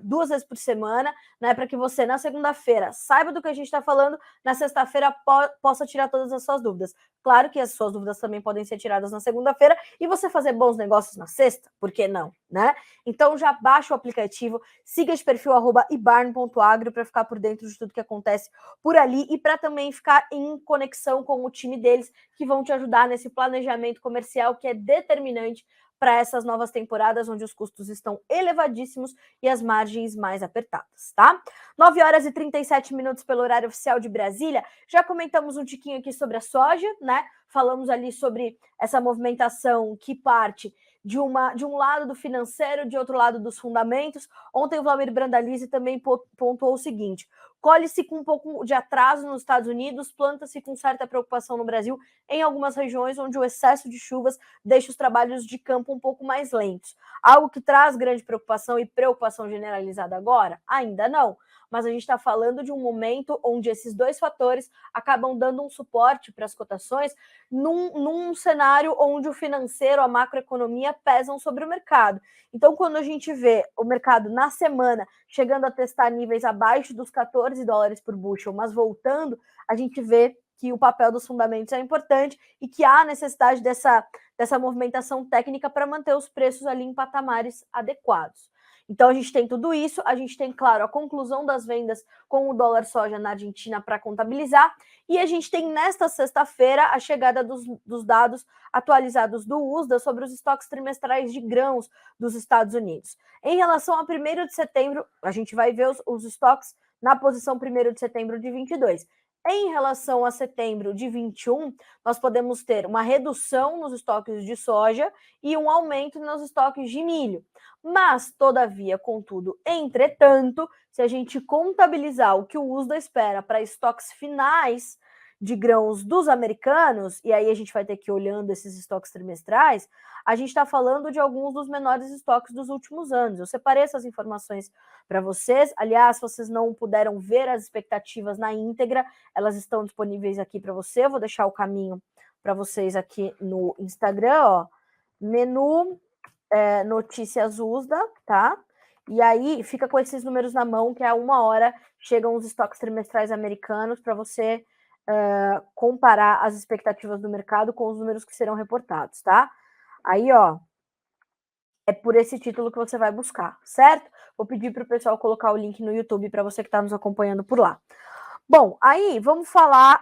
2 vezes por semana, né? Para que você, na segunda-feira, saiba do que a gente está falando, na sexta-feira possa tirar todas as suas dúvidas. Claro que as suas dúvidas também podem ser tiradas na segunda-feira e você fazer bons negócios na sexta, por que não, né? Então já baixa o aplicativo, siga esse perfil @ibarn.agro para ficar por dentro de tudo que acontece por ali e para também ficar em conexão com o time deles, que vão te ajudar nesse planejamento comercial que é determinante para essas novas temporadas, onde os custos estão elevadíssimos e as margens mais apertadas, tá? 9h37 pelo horário oficial de Brasília. Já comentamos um tiquinho aqui sobre a soja, né? Falamos ali sobre essa movimentação que parte de um lado do financeiro, de outro lado dos fundamentos. Ontem o Vlamir Brandalize também pontuou o seguinte: colhe-se com um pouco de atraso nos Estados Unidos, planta-se com certa preocupação no Brasil, em algumas regiões onde o excesso de chuvas deixa os trabalhos de campo um pouco mais lentos. Algo que traz grande preocupação e preocupação generalizada agora? Ainda não. Mas a gente está falando de um momento onde esses dois fatores acabam dando um suporte para as cotações num cenário onde o financeiro, a macroeconomia pesam sobre o mercado. Então, quando a gente vê o mercado na semana chegando a testar níveis abaixo dos $14 por bushel, mas voltando, a gente vê que o papel dos fundamentos é importante e que há necessidade dessa movimentação técnica para manter os preços ali em patamares adequados. Então, a gente tem tudo isso, a gente tem, claro, a conclusão das vendas com o dólar soja na Argentina para contabilizar, e a gente tem, nesta sexta-feira, a chegada dos dados atualizados do USDA sobre os estoques trimestrais de grãos dos Estados Unidos. Em relação a 1º de setembro, a gente vai ver os estoques na posição 1º de setembro de 22. Em relação a setembro de 21, nós podemos ter uma redução nos estoques de soja e um aumento nos estoques de milho. Mas, todavia, contudo, entretanto, se a gente contabilizar o que o USDA espera para estoques finais de grãos dos americanos, e aí a gente vai ter que ir olhando esses estoques trimestrais, a gente está falando de alguns dos menores estoques dos últimos anos. Eu separei essas informações para vocês. Aliás, se vocês não puderam ver as expectativas na íntegra, elas estão disponíveis aqui para você. Eu vou deixar o caminho para vocês aqui no Instagram, ó. Menu notícias USDA, tá? E aí fica com esses números na mão, que a 1h chegam os estoques trimestrais americanos para você comparar as expectativas do mercado com os números que serão reportados, tá? Aí, ó, é por esse título que você vai buscar, certo? Vou pedir para o pessoal colocar o link no YouTube para você que está nos acompanhando por lá. Bom, aí vamos falar,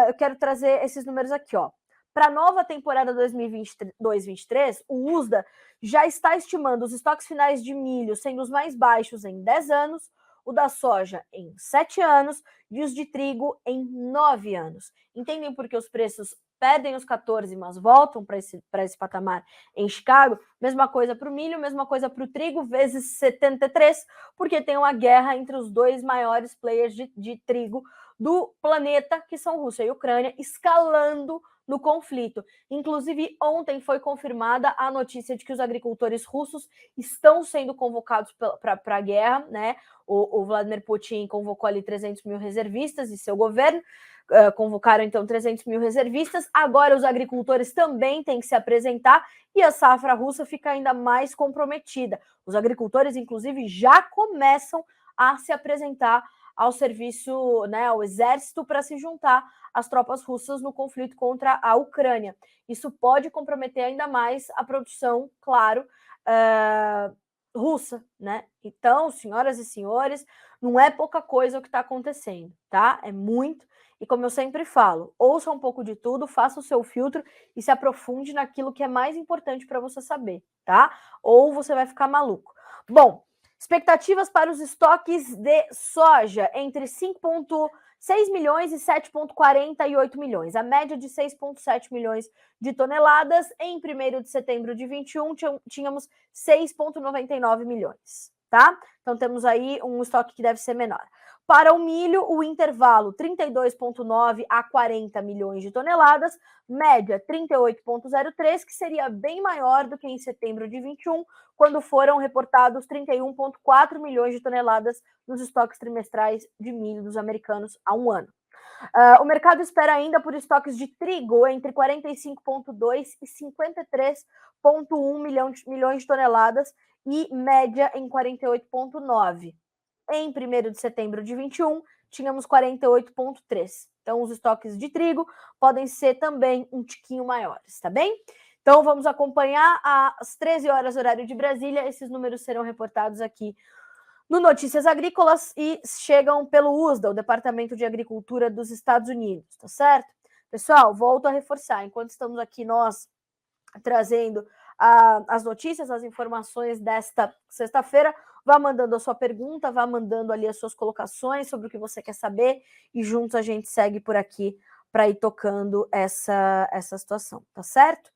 eu quero trazer esses números aqui, ó. Para a nova temporada 2022-23, o USDA já está estimando os estoques finais de milho sendo os mais baixos em 10 anos, o da soja em 7 anos e os de trigo em 9 anos. Entendem por que os preços perdem os 14, mas voltam para esse patamar em Chicago? Mesma coisa para o milho, mesma coisa para o trigo, vezes 73, porque tem uma guerra entre os dois maiores players de trigo do planeta, que são Rússia e Ucrânia, escalando no conflito. Inclusive, ontem foi confirmada a notícia de que os agricultores russos estão sendo convocados para a guerra, né? O Vladimir Putin convocou ali 300 mil reservistas e seu governo convocaram então 300 mil reservistas. Agora os agricultores também têm que se apresentar e a safra russa fica ainda mais comprometida. Os agricultores, inclusive, já começam a se apresentar ao serviço, né, ao exército, para se juntar às tropas russas no conflito contra a Ucrânia. Isso pode comprometer ainda mais a produção, claro, russa, né? Então, senhoras e senhores, não é pouca coisa o que está acontecendo, tá? É muito. E como eu sempre falo, ouça um pouco de tudo, faça o seu filtro e se aprofunde naquilo que é mais importante para você saber, tá? Ou você vai ficar maluco. Bom, expectativas para os estoques de soja entre 5,6 milhões e 7,48 milhões. A média de 6,7 milhões de toneladas. Em 1º de setembro de 21, tínhamos 6,99 milhões, tá? Então temos aí um estoque que deve ser menor. Para o milho, o intervalo 32,9 a 40 milhões de toneladas, média 38,03, que seria bem maior do que em setembro de 21, quando foram reportados 31,4 milhões de toneladas nos estoques trimestrais de milho dos americanos há um ano. O mercado espera ainda por estoques de trigo entre 45,2 e 53,1 milhões de toneladas e média em 48,9. Em 1º de setembro de 21, tínhamos 48,3. Então, os estoques de trigo podem ser também um tiquinho maiores, tá bem? Então, vamos acompanhar às 13 horas, horário de Brasília. Esses números serão reportados aqui no Notícias Agrícolas e chegam pelo USDA, o Departamento de Agricultura dos Estados Unidos, tá certo? Pessoal, volto a reforçar, enquanto estamos aqui nós trazendo as notícias, as informações desta sexta-feira, vá mandando a sua pergunta, vá mandando ali as suas colocações sobre o que você quer saber e juntos a gente segue por aqui para ir tocando essa situação, tá certo?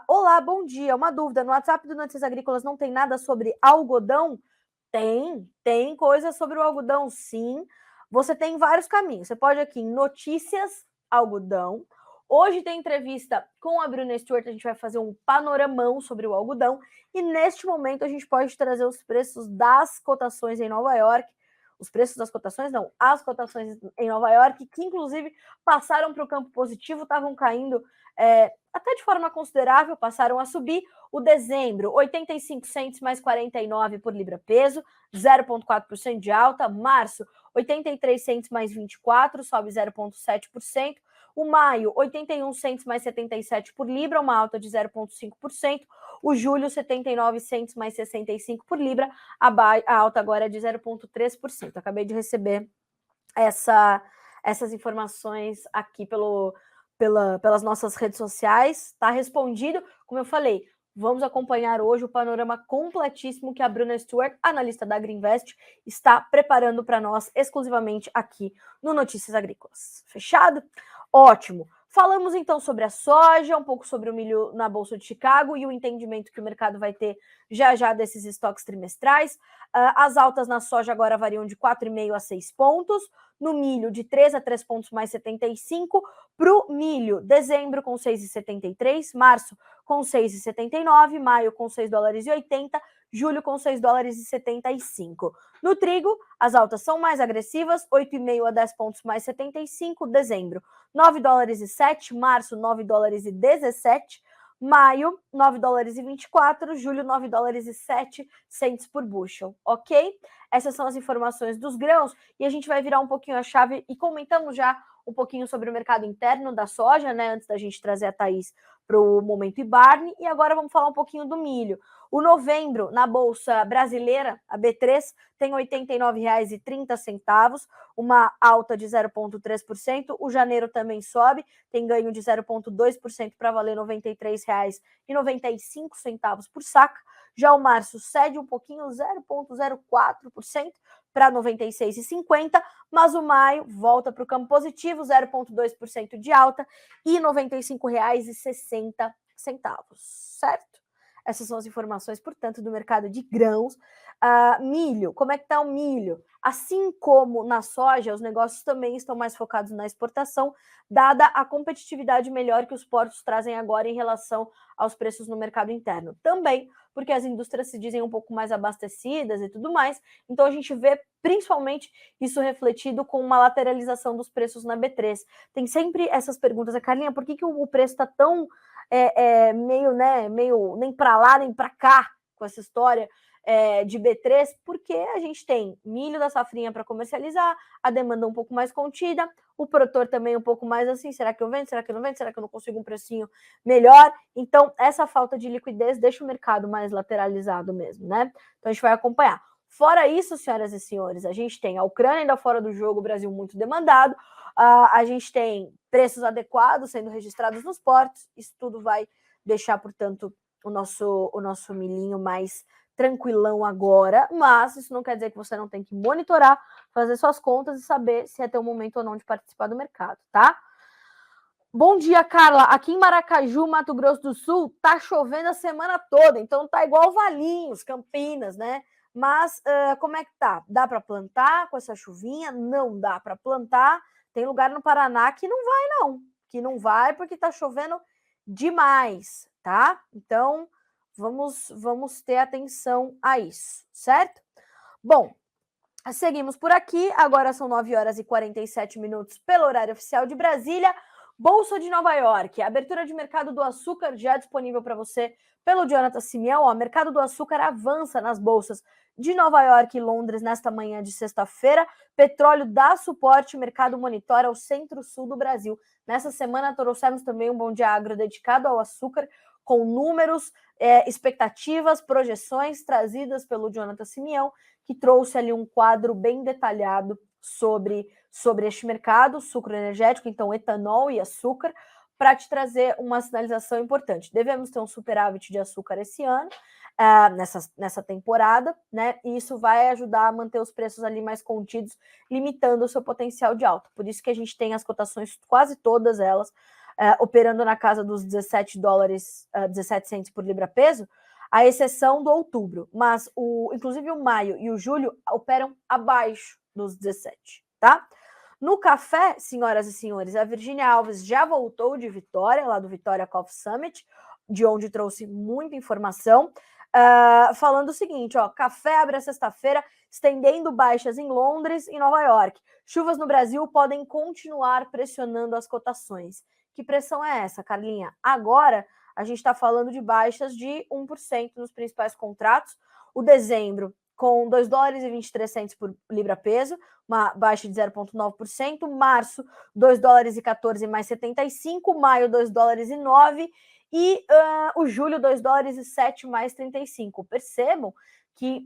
Olá, bom dia. Uma dúvida, no WhatsApp do Notícias Agrícolas não tem nada sobre algodão? Tem coisa sobre o algodão, sim. Você tem vários caminhos. Você pode aqui em Notícias Algodão. Hoje tem entrevista com a Bruna Stewart, a gente vai fazer um panoramão sobre o algodão e neste momento a gente pode trazer os preços das cotações em Nova York, os preços das cotações, não, as cotações em Nova York, que inclusive passaram para o campo positivo, estavam caindo até de forma considerável, passaram a subir. O dezembro, 85 cents mais 49 por libra peso, 0,4% de alta. Março, 83 cents mais 24, sobe 0,7%. O maio, 81 cents mais 77 por libra, uma alta de 0,5%. O julho, 79 cents mais 65 por libra, a alta agora é de 0,3%. Acabei de receber essas informações aqui pelas nossas redes sociais. Está respondido. Como eu falei, vamos acompanhar hoje o panorama completíssimo que a Bruna Stewart, analista da Agriinvest, está preparando para nós exclusivamente aqui no Notícias Agrícolas. Fechado? Ótimo. Falamos então sobre a soja, um pouco sobre o milho na Bolsa de Chicago e o entendimento que o mercado vai ter já desses estoques trimestrais. As altas na soja agora variam de 4,5 a 6 pontos, no milho de 3 a 3 pontos mais 75, para o milho, dezembro com 6,73, março com 6,79, maio com 6 dólares e 80, julho com 6 dólares e 75. No trigo, as altas são mais agressivas, 8,5 a 10 pontos mais 75, dezembro 9 dólares e 7, março 9 dólares e 17, maio 9 dólares e 24, julho 9 dólares e 7 cents por bushel, ok? Essas são as informações dos grãos e a gente vai virar um pouquinho a chave e comentamos já um pouquinho sobre o mercado interno da soja, né, antes da gente trazer a Thaís para o Momento IBARNE, e agora vamos falar um pouquinho do milho. O novembro, na Bolsa Brasileira, a B3, tem R$ 89,30, uma alta de 0,3%. O janeiro também sobe, tem ganho de 0,2% para valer R$ 93,95 por saca. Já o março cede um pouquinho, 0,04% para R$ 96,50, mas o maio volta para o campo positivo, 0,2% de alta e R$ 95,60, certo? Essas são as informações, portanto, do mercado de grãos. Milho, como é que está o milho? Assim como na soja, os negócios também estão mais focados na exportação, dada a competitividade melhor que os portos trazem agora em relação aos preços no mercado interno. Também porque as indústrias se dizem um pouco mais abastecidas e tudo mais, então a gente vê principalmente isso refletido com uma lateralização dos preços na B3. Tem sempre essas perguntas, Carlinha, por que o preço está tão meio nem para lá nem para cá com essa história? de B3, porque a gente tem milho da safrinha para comercializar, a demanda um pouco mais contida, o produtor também um pouco mais assim, será que eu vendo, será que eu não vendo, será que eu não consigo um precinho melhor? Então, essa falta de liquidez deixa o mercado mais lateralizado mesmo, né? Então, a gente vai acompanhar. Fora isso, senhoras e senhores, a gente tem a Ucrânia ainda fora do jogo, o Brasil muito demandado, a gente tem preços adequados sendo registrados nos portos, isso tudo vai deixar, portanto, o nosso milhinho mais tranquilão agora, mas isso não quer dizer que você não tem que monitorar, fazer suas contas e saber se é teu momento ou não de participar do mercado, tá? Bom dia, Carla. Aqui em Maracaju, Mato Grosso do Sul, tá chovendo a semana toda, então tá igual Valinhos, Campinas, né? Mas como é que tá? Dá para plantar com essa chuvinha? Não dá para plantar. Tem lugar no Paraná que não vai, não. Que não vai porque tá chovendo demais, tá? Então, vamos ter atenção a isso, certo? Bom, seguimos por aqui. Agora são 9 horas e 47 minutos pelo horário oficial de Brasília. Bolsa de Nova York, abertura de mercado do açúcar já disponível para você pelo Jonathan Simeão. O mercado do açúcar avança nas bolsas de Nova York e Londres nesta manhã de sexta-feira. Petróleo dá suporte, o mercado monitora o centro-sul do Brasil. Nessa semana trouxemos também um Bom Dia Agro dedicado ao açúcar, com números, expectativas, projeções trazidas pelo Jonathan Simeão, que trouxe ali um quadro bem detalhado sobre este mercado, sucro energético, então etanol e açúcar, para te trazer uma sinalização importante. Devemos ter um superávit de açúcar esse ano, nessa temporada, né? E isso vai ajudar a manter os preços ali mais contidos, limitando o seu potencial de alta. Por isso que a gente tem as cotações, quase todas elas, operando na casa dos 17 dólares, 17 centos por libra-peso, à exceção do outubro. Mas, inclusive, o maio e o julho operam abaixo dos 17, tá? No café, senhoras e senhores, a Virgínia Alves já voltou de Vitória, lá do Vitória Coffee Summit, de onde trouxe muita informação, falando o seguinte, ó, café abre a sexta-feira, estendendo baixas em Londres e Nova York. Chuvas no Brasil podem continuar pressionando as cotações. Que pressão é essa, Carlinha? Agora, a gente está falando de baixas de 1% nos principais contratos. O dezembro, com 2 dólares e 23 centos por libra-peso, uma baixa de 0,9%. Março, 2 dólares e 14 mais 75. Maio, 2 dólares e 9. E o julho, 2 dólares e 7 mais 35. Percebam que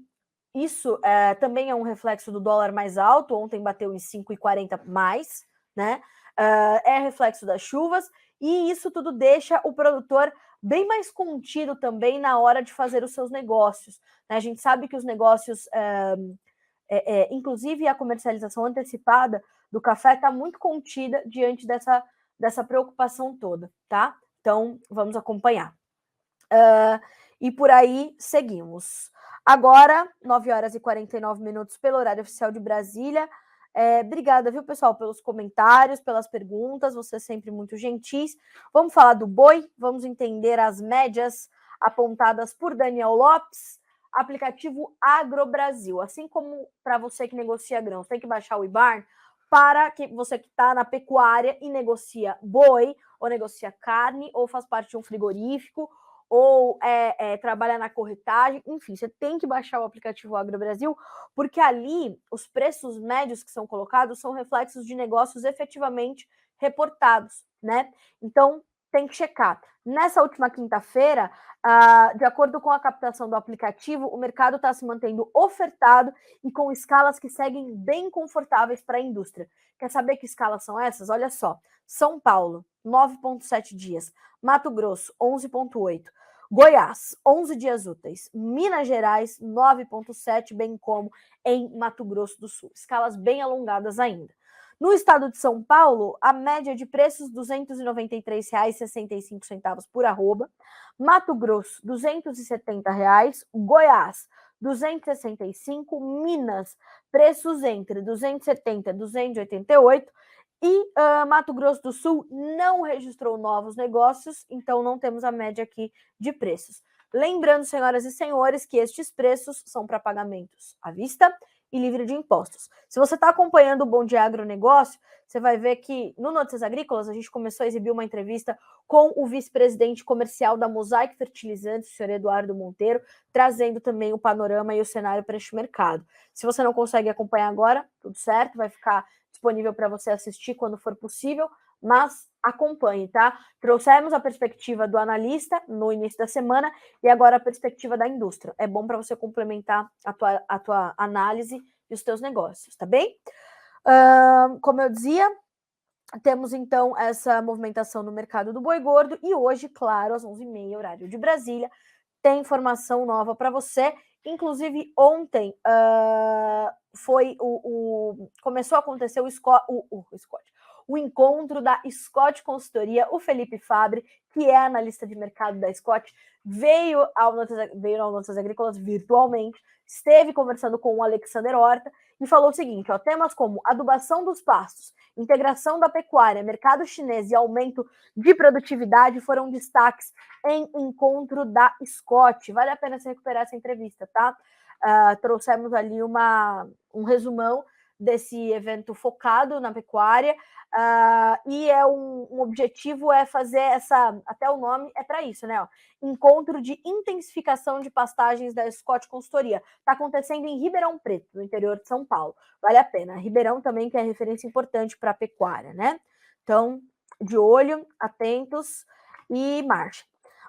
isso também é um reflexo do dólar mais alto. Ontem bateu em 5,40 mais, né? É reflexo das chuvas, e isso tudo deixa o produtor bem mais contido também na hora de fazer os seus negócios, né? A gente sabe que os negócios, inclusive a comercialização antecipada do café, está muito contida diante dessa preocupação toda, tá? Então, vamos acompanhar. E por aí seguimos. Agora, 9 horas e 49 minutos pelo horário oficial de Brasília. Obrigada, viu, pessoal, pelos comentários, pelas perguntas, vocês sempre muito gentis. Vamos falar do boi, vamos entender as médias apontadas por Daniel Lopes, aplicativo AgroBrasil. Assim como para você que negocia grãos, tem que baixar o IBAR, para que você que está na pecuária e negocia boi, ou negocia carne, ou faz parte de um frigorífico, ou trabalha na corretagem, enfim, você tem que baixar o aplicativo AgroBrasil, porque ali os preços médios que são colocados são reflexos de negócios efetivamente reportados, né? Então, tem que checar. Nessa última quinta-feira, de acordo com a captação do aplicativo, o mercado está se mantendo ofertado e com escalas que seguem bem confortáveis para a indústria. Quer saber que escalas são essas? Olha só, São Paulo, 9,7 dias, Mato Grosso, 11,8, Goiás, 11 dias úteis, Minas Gerais, 9,7, bem como em Mato Grosso do Sul. Escalas bem alongadas ainda. No estado de São Paulo, a média de preços R$ 293,65 por arroba, Mato Grosso, R$ 270, Goiás, 265, Minas, preços entre 270 e 288, e Mato Grosso do Sul não registrou novos negócios, então não temos a média aqui de preços. Lembrando, senhoras e senhores, que estes preços são para pagamentos à vista e livre de impostos. Se você está acompanhando o Bom Dia Agronegócio, você vai ver que no Notícias Agrícolas a gente começou a exibir uma entrevista com o vice-presidente comercial da Mosaic Fertilizantes, o senhor Eduardo Monteiro, trazendo também o panorama e o cenário para este mercado. Se você não consegue acompanhar agora, tudo certo, vai ficar disponível para você assistir quando for possível, mas acompanhe, tá? Trouxemos a perspectiva do analista no início da semana e agora a perspectiva da indústria. É bom para você complementar a tua análise e os teus negócios, tá bem? Como eu dizia, temos então essa movimentação no mercado do boi gordo e hoje, claro, às 11h30, horário de Brasília, tem informação nova para você. Inclusive, ontem começou a acontecer o encontro da Scott Consultoria. O Felipe Fabre, que é analista de mercado da Scott, veio ao Notícias Agrícolas virtualmente, esteve conversando com o Alexander Horta e falou o seguinte, temas como adubação dos pastos, integração da pecuária, mercado chinês e aumento de produtividade foram destaques em encontro da Scott. Vale a pena você recuperar essa entrevista, tá? Trouxemos ali um resumão desse evento focado na pecuária, e um objetivo é fazer até o nome é para isso, né? Encontro de intensificação de pastagens da Scott Consultoria. Está acontecendo em Ribeirão Preto, no interior de São Paulo. Vale a pena. Ribeirão também, que é referência importante para a pecuária, né? Então, de olho, atentos e marcha.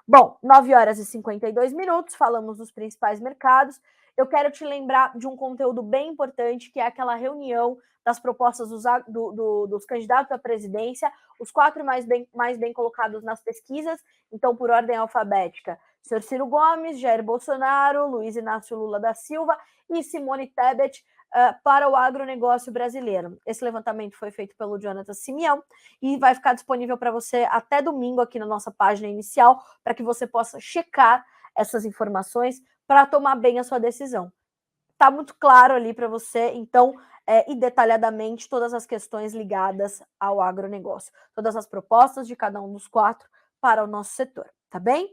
Bom, 9h52, falamos dos principais mercados. Eu quero te lembrar de um conteúdo bem importante, que é aquela reunião das propostas dos candidatos à presidência, os 4 mais bem colocados nas pesquisas, então, por ordem alfabética, senhor Ciro Gomes, Jair Bolsonaro, Luiz Inácio Lula da Silva e Simone Tebet, para o agronegócio brasileiro. Esse levantamento foi feito pelo Jonathan Simeão e vai ficar disponível para você até domingo aqui na nossa página inicial, para que você possa checar essas informações para tomar bem a sua decisão. Está muito claro ali para você, então, e detalhadamente todas as questões ligadas ao agronegócio, todas as propostas de cada um dos 4 para o nosso setor, tá bem?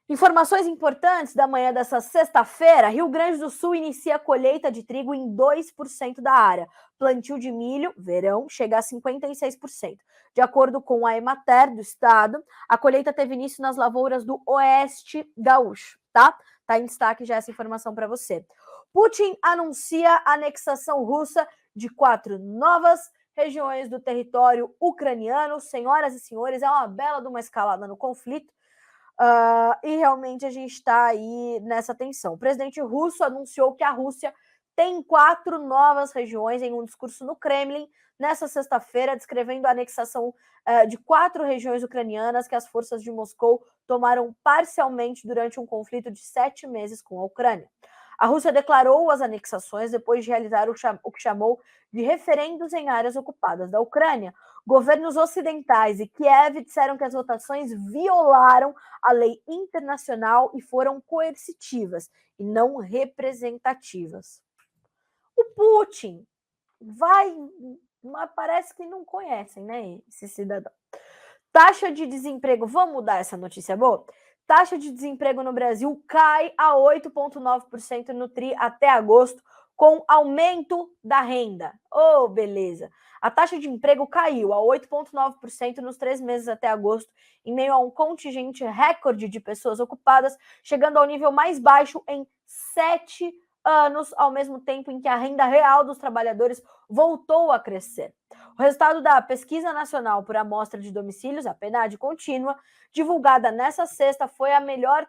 Informações importantes da manhã dessa sexta-feira: Rio Grande do Sul inicia a colheita de trigo em 2% da área. Plantio de milho, verão, chega a 56%. De acordo com a Emater do estado, a colheita teve início nas lavouras do Oeste Gaúcho, tá? Tá em destaque já essa informação para você. Putin anuncia a anexação russa de 4 novas regiões do território ucraniano. Senhoras e senhores, é uma bela de uma escalada no conflito. E realmente a gente está aí nessa tensão. O presidente russo anunciou que a Rússia tem 4 novas regiões em um discurso no Kremlin nessa sexta-feira, descrevendo a anexação de 4 regiões ucranianas que as forças de Moscou tomaram parcialmente durante um conflito de 7 meses com a Ucrânia. A Rússia declarou as anexações depois de realizar o que chamou de referendos em áreas ocupadas da Ucrânia. Governos ocidentais e Kiev disseram que as votações violaram a lei internacional e foram coercitivas e não representativas. O Putin mas parece que não conhecem, né, esse cidadão. Taxa de desemprego, vamos mudar essa notícia boa? Taxa de desemprego no Brasil cai a 8,9% no TRI até agosto, com aumento da renda. Oh, beleza! A taxa de emprego caiu a 8,9% nos 3 meses até agosto, em meio a um contingente recorde de pessoas ocupadas, chegando ao nível mais baixo em 7 anos, ao mesmo tempo em que a renda real dos trabalhadores voltou a crescer. O resultado da Pesquisa Nacional por Amostra de Domicílios, a PNAD contínua, divulgada nessa sexta, foi a melhor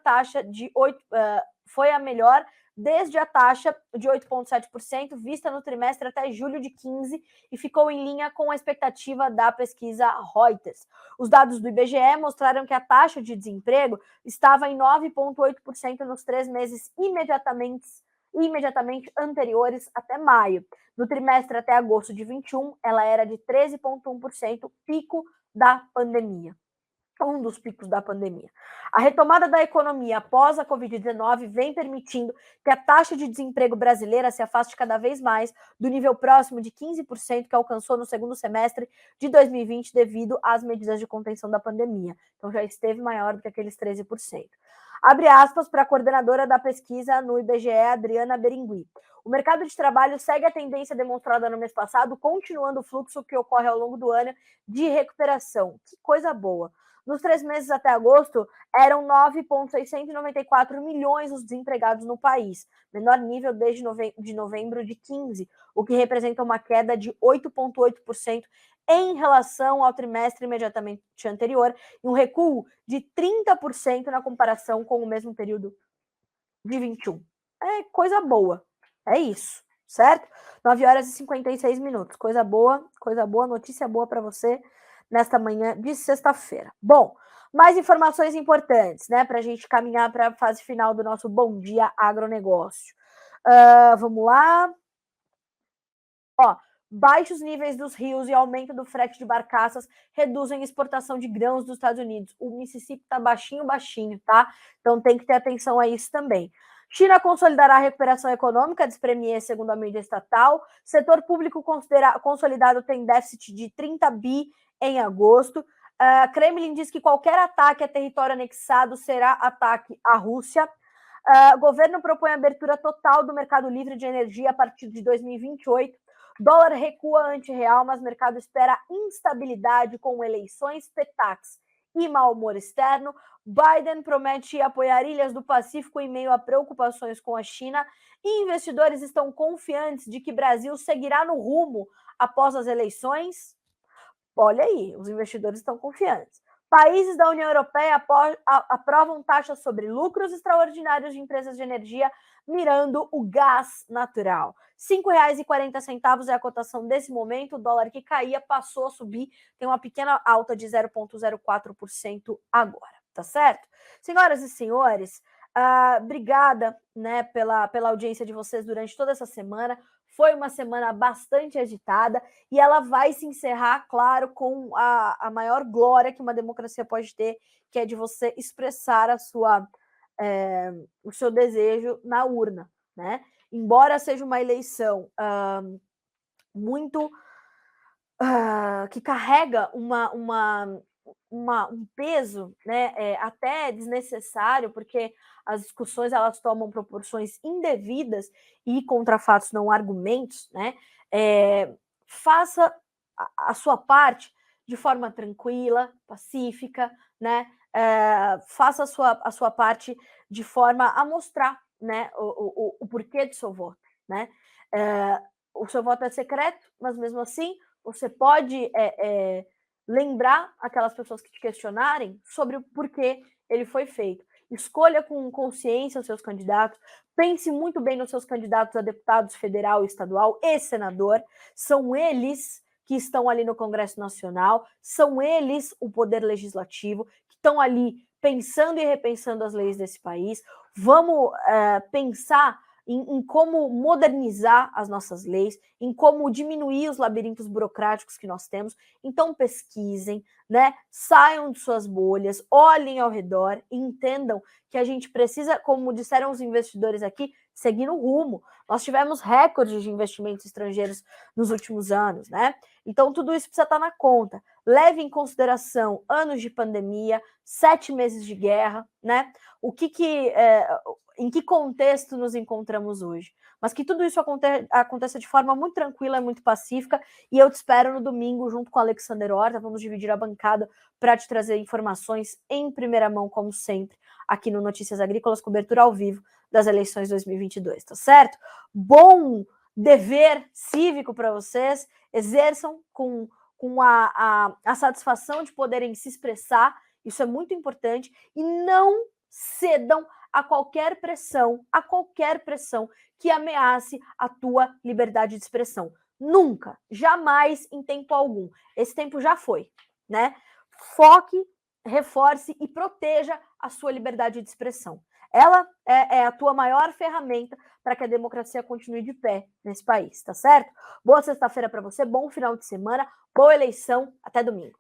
desde a taxa de 8,7% vista no trimestre até julho de 15 e ficou em linha com a expectativa da pesquisa Reuters. Os dados do IBGE mostraram que a taxa de desemprego estava em 9,8% nos 3 meses imediatamente anteriores até maio. No trimestre até agosto de 21, ela era de 13,1%, pico da pandemia. Um dos picos da pandemia. A retomada da economia após a Covid-19 vem permitindo que a taxa de desemprego brasileira se afaste cada vez mais do nível próximo de 15% que alcançou no segundo semestre de 2020 devido às medidas de contenção da pandemia. Então já esteve maior do que aqueles 13%. Abre aspas para a coordenadora da pesquisa no IBGE, Adriana Berengui. O mercado de trabalho segue a tendência demonstrada no mês passado, continuando o fluxo que ocorre ao longo do ano de recuperação. Que coisa boa! Nos 3 meses até agosto, eram 9,694 milhões os desempregados no país, menor nível desde novembro de 15, o que representa uma queda de 8,8% em relação ao trimestre imediatamente anterior, e um recuo de 30% na comparação com o mesmo período de 21. É coisa boa. É isso, certo? 9 horas e 56 minutos. Coisa boa, notícia boa para você nesta manhã de sexta-feira. Bom, mais informações importantes, né, para a gente caminhar para a fase final do nosso Bom Dia Agronegócio. Vamos lá. Ó, baixos níveis dos rios e aumento do frete de barcaças reduzem a exportação de grãos dos Estados Unidos. O Mississippi está baixinho, tá? Então tem que ter atenção a isso também. China consolidará a recuperação econômica, diz Premier, segundo a mídia estatal. Setor público consolidado tem déficit de 30 bi em agosto. Kremlin diz que qualquer ataque a território anexado será ataque à Rússia. Governo propõe abertura total do mercado livre de energia a partir de 2028. Dólar recua ante real, mas mercado espera instabilidade com eleições, petax e mau humor externo. Biden promete apoiar ilhas do Pacífico em meio a preocupações com a China. E investidores estão confiantes de que Brasil seguirá no rumo após as eleições. Olha aí, os investidores estão confiantes. Países da União Europeia aprovam taxas sobre lucros extraordinários de empresas de energia, mirando o gás natural. R$ 5,40 é a cotação desse momento. O dólar que caía passou a subir, tem uma pequena alta de 0,04% agora, tá certo? Senhoras e senhores, obrigada, né, pela audiência de vocês durante toda essa semana. Foi uma semana bastante agitada e ela vai se encerrar, claro, com a maior glória que uma democracia pode ter, que é de você expressar o seu desejo na urna, né? Embora seja uma eleição muito que carrega um peso, né, até desnecessário, porque as discussões elas tomam proporções indevidas e contra fatos não argumentos, né? Faça a sua parte de forma tranquila, pacífica, né? Faça a sua parte de forma a mostrar, né, o porquê do seu voto, né? O seu voto é secreto, mas mesmo assim você pode lembrar aquelas pessoas que te questionarem sobre o porquê ele foi feito. Escolha com consciência os seus candidatos, pense muito bem nos seus candidatos a deputados federal, estadual e senador. São eles que estão ali no Congresso Nacional, são eles o poder legislativo, que estão ali pensando e repensando as leis desse país. Vamos pensar em como modernizar as nossas leis, em como diminuir os labirintos burocráticos que nós temos. Então pesquisem, né? Saiam de suas bolhas, olhem ao redor e entendam que a gente precisa, como disseram os investidores aqui, seguir no rumo. Nós tivemos recordes de investimentos estrangeiros nos últimos anos, né? Então tudo isso precisa estar na conta. Leve em consideração anos de pandemia, 7 meses de guerra, né? Em que contexto nos encontramos hoje? Mas que tudo isso aconteça de forma muito tranquila e muito pacífica, e eu te espero no domingo junto com o Alexander Horta. Vamos dividir a bancada para te trazer informações em primeira mão, como sempre, aqui no Notícias Agrícolas, cobertura ao vivo das eleições 2022, tá certo? Bom dever cívico para vocês, exerçam com a satisfação de poderem se expressar, isso é muito importante, e não cedam a qualquer pressão que ameace a tua liberdade de expressão. Nunca, jamais, em tempo algum. Esse tempo já foi, né? Foque, reforce e proteja a sua liberdade de expressão. Ela é a tua maior ferramenta para que a democracia continue de pé nesse país, tá certo? Boa sexta-feira para você, bom final de semana, boa eleição, até domingo.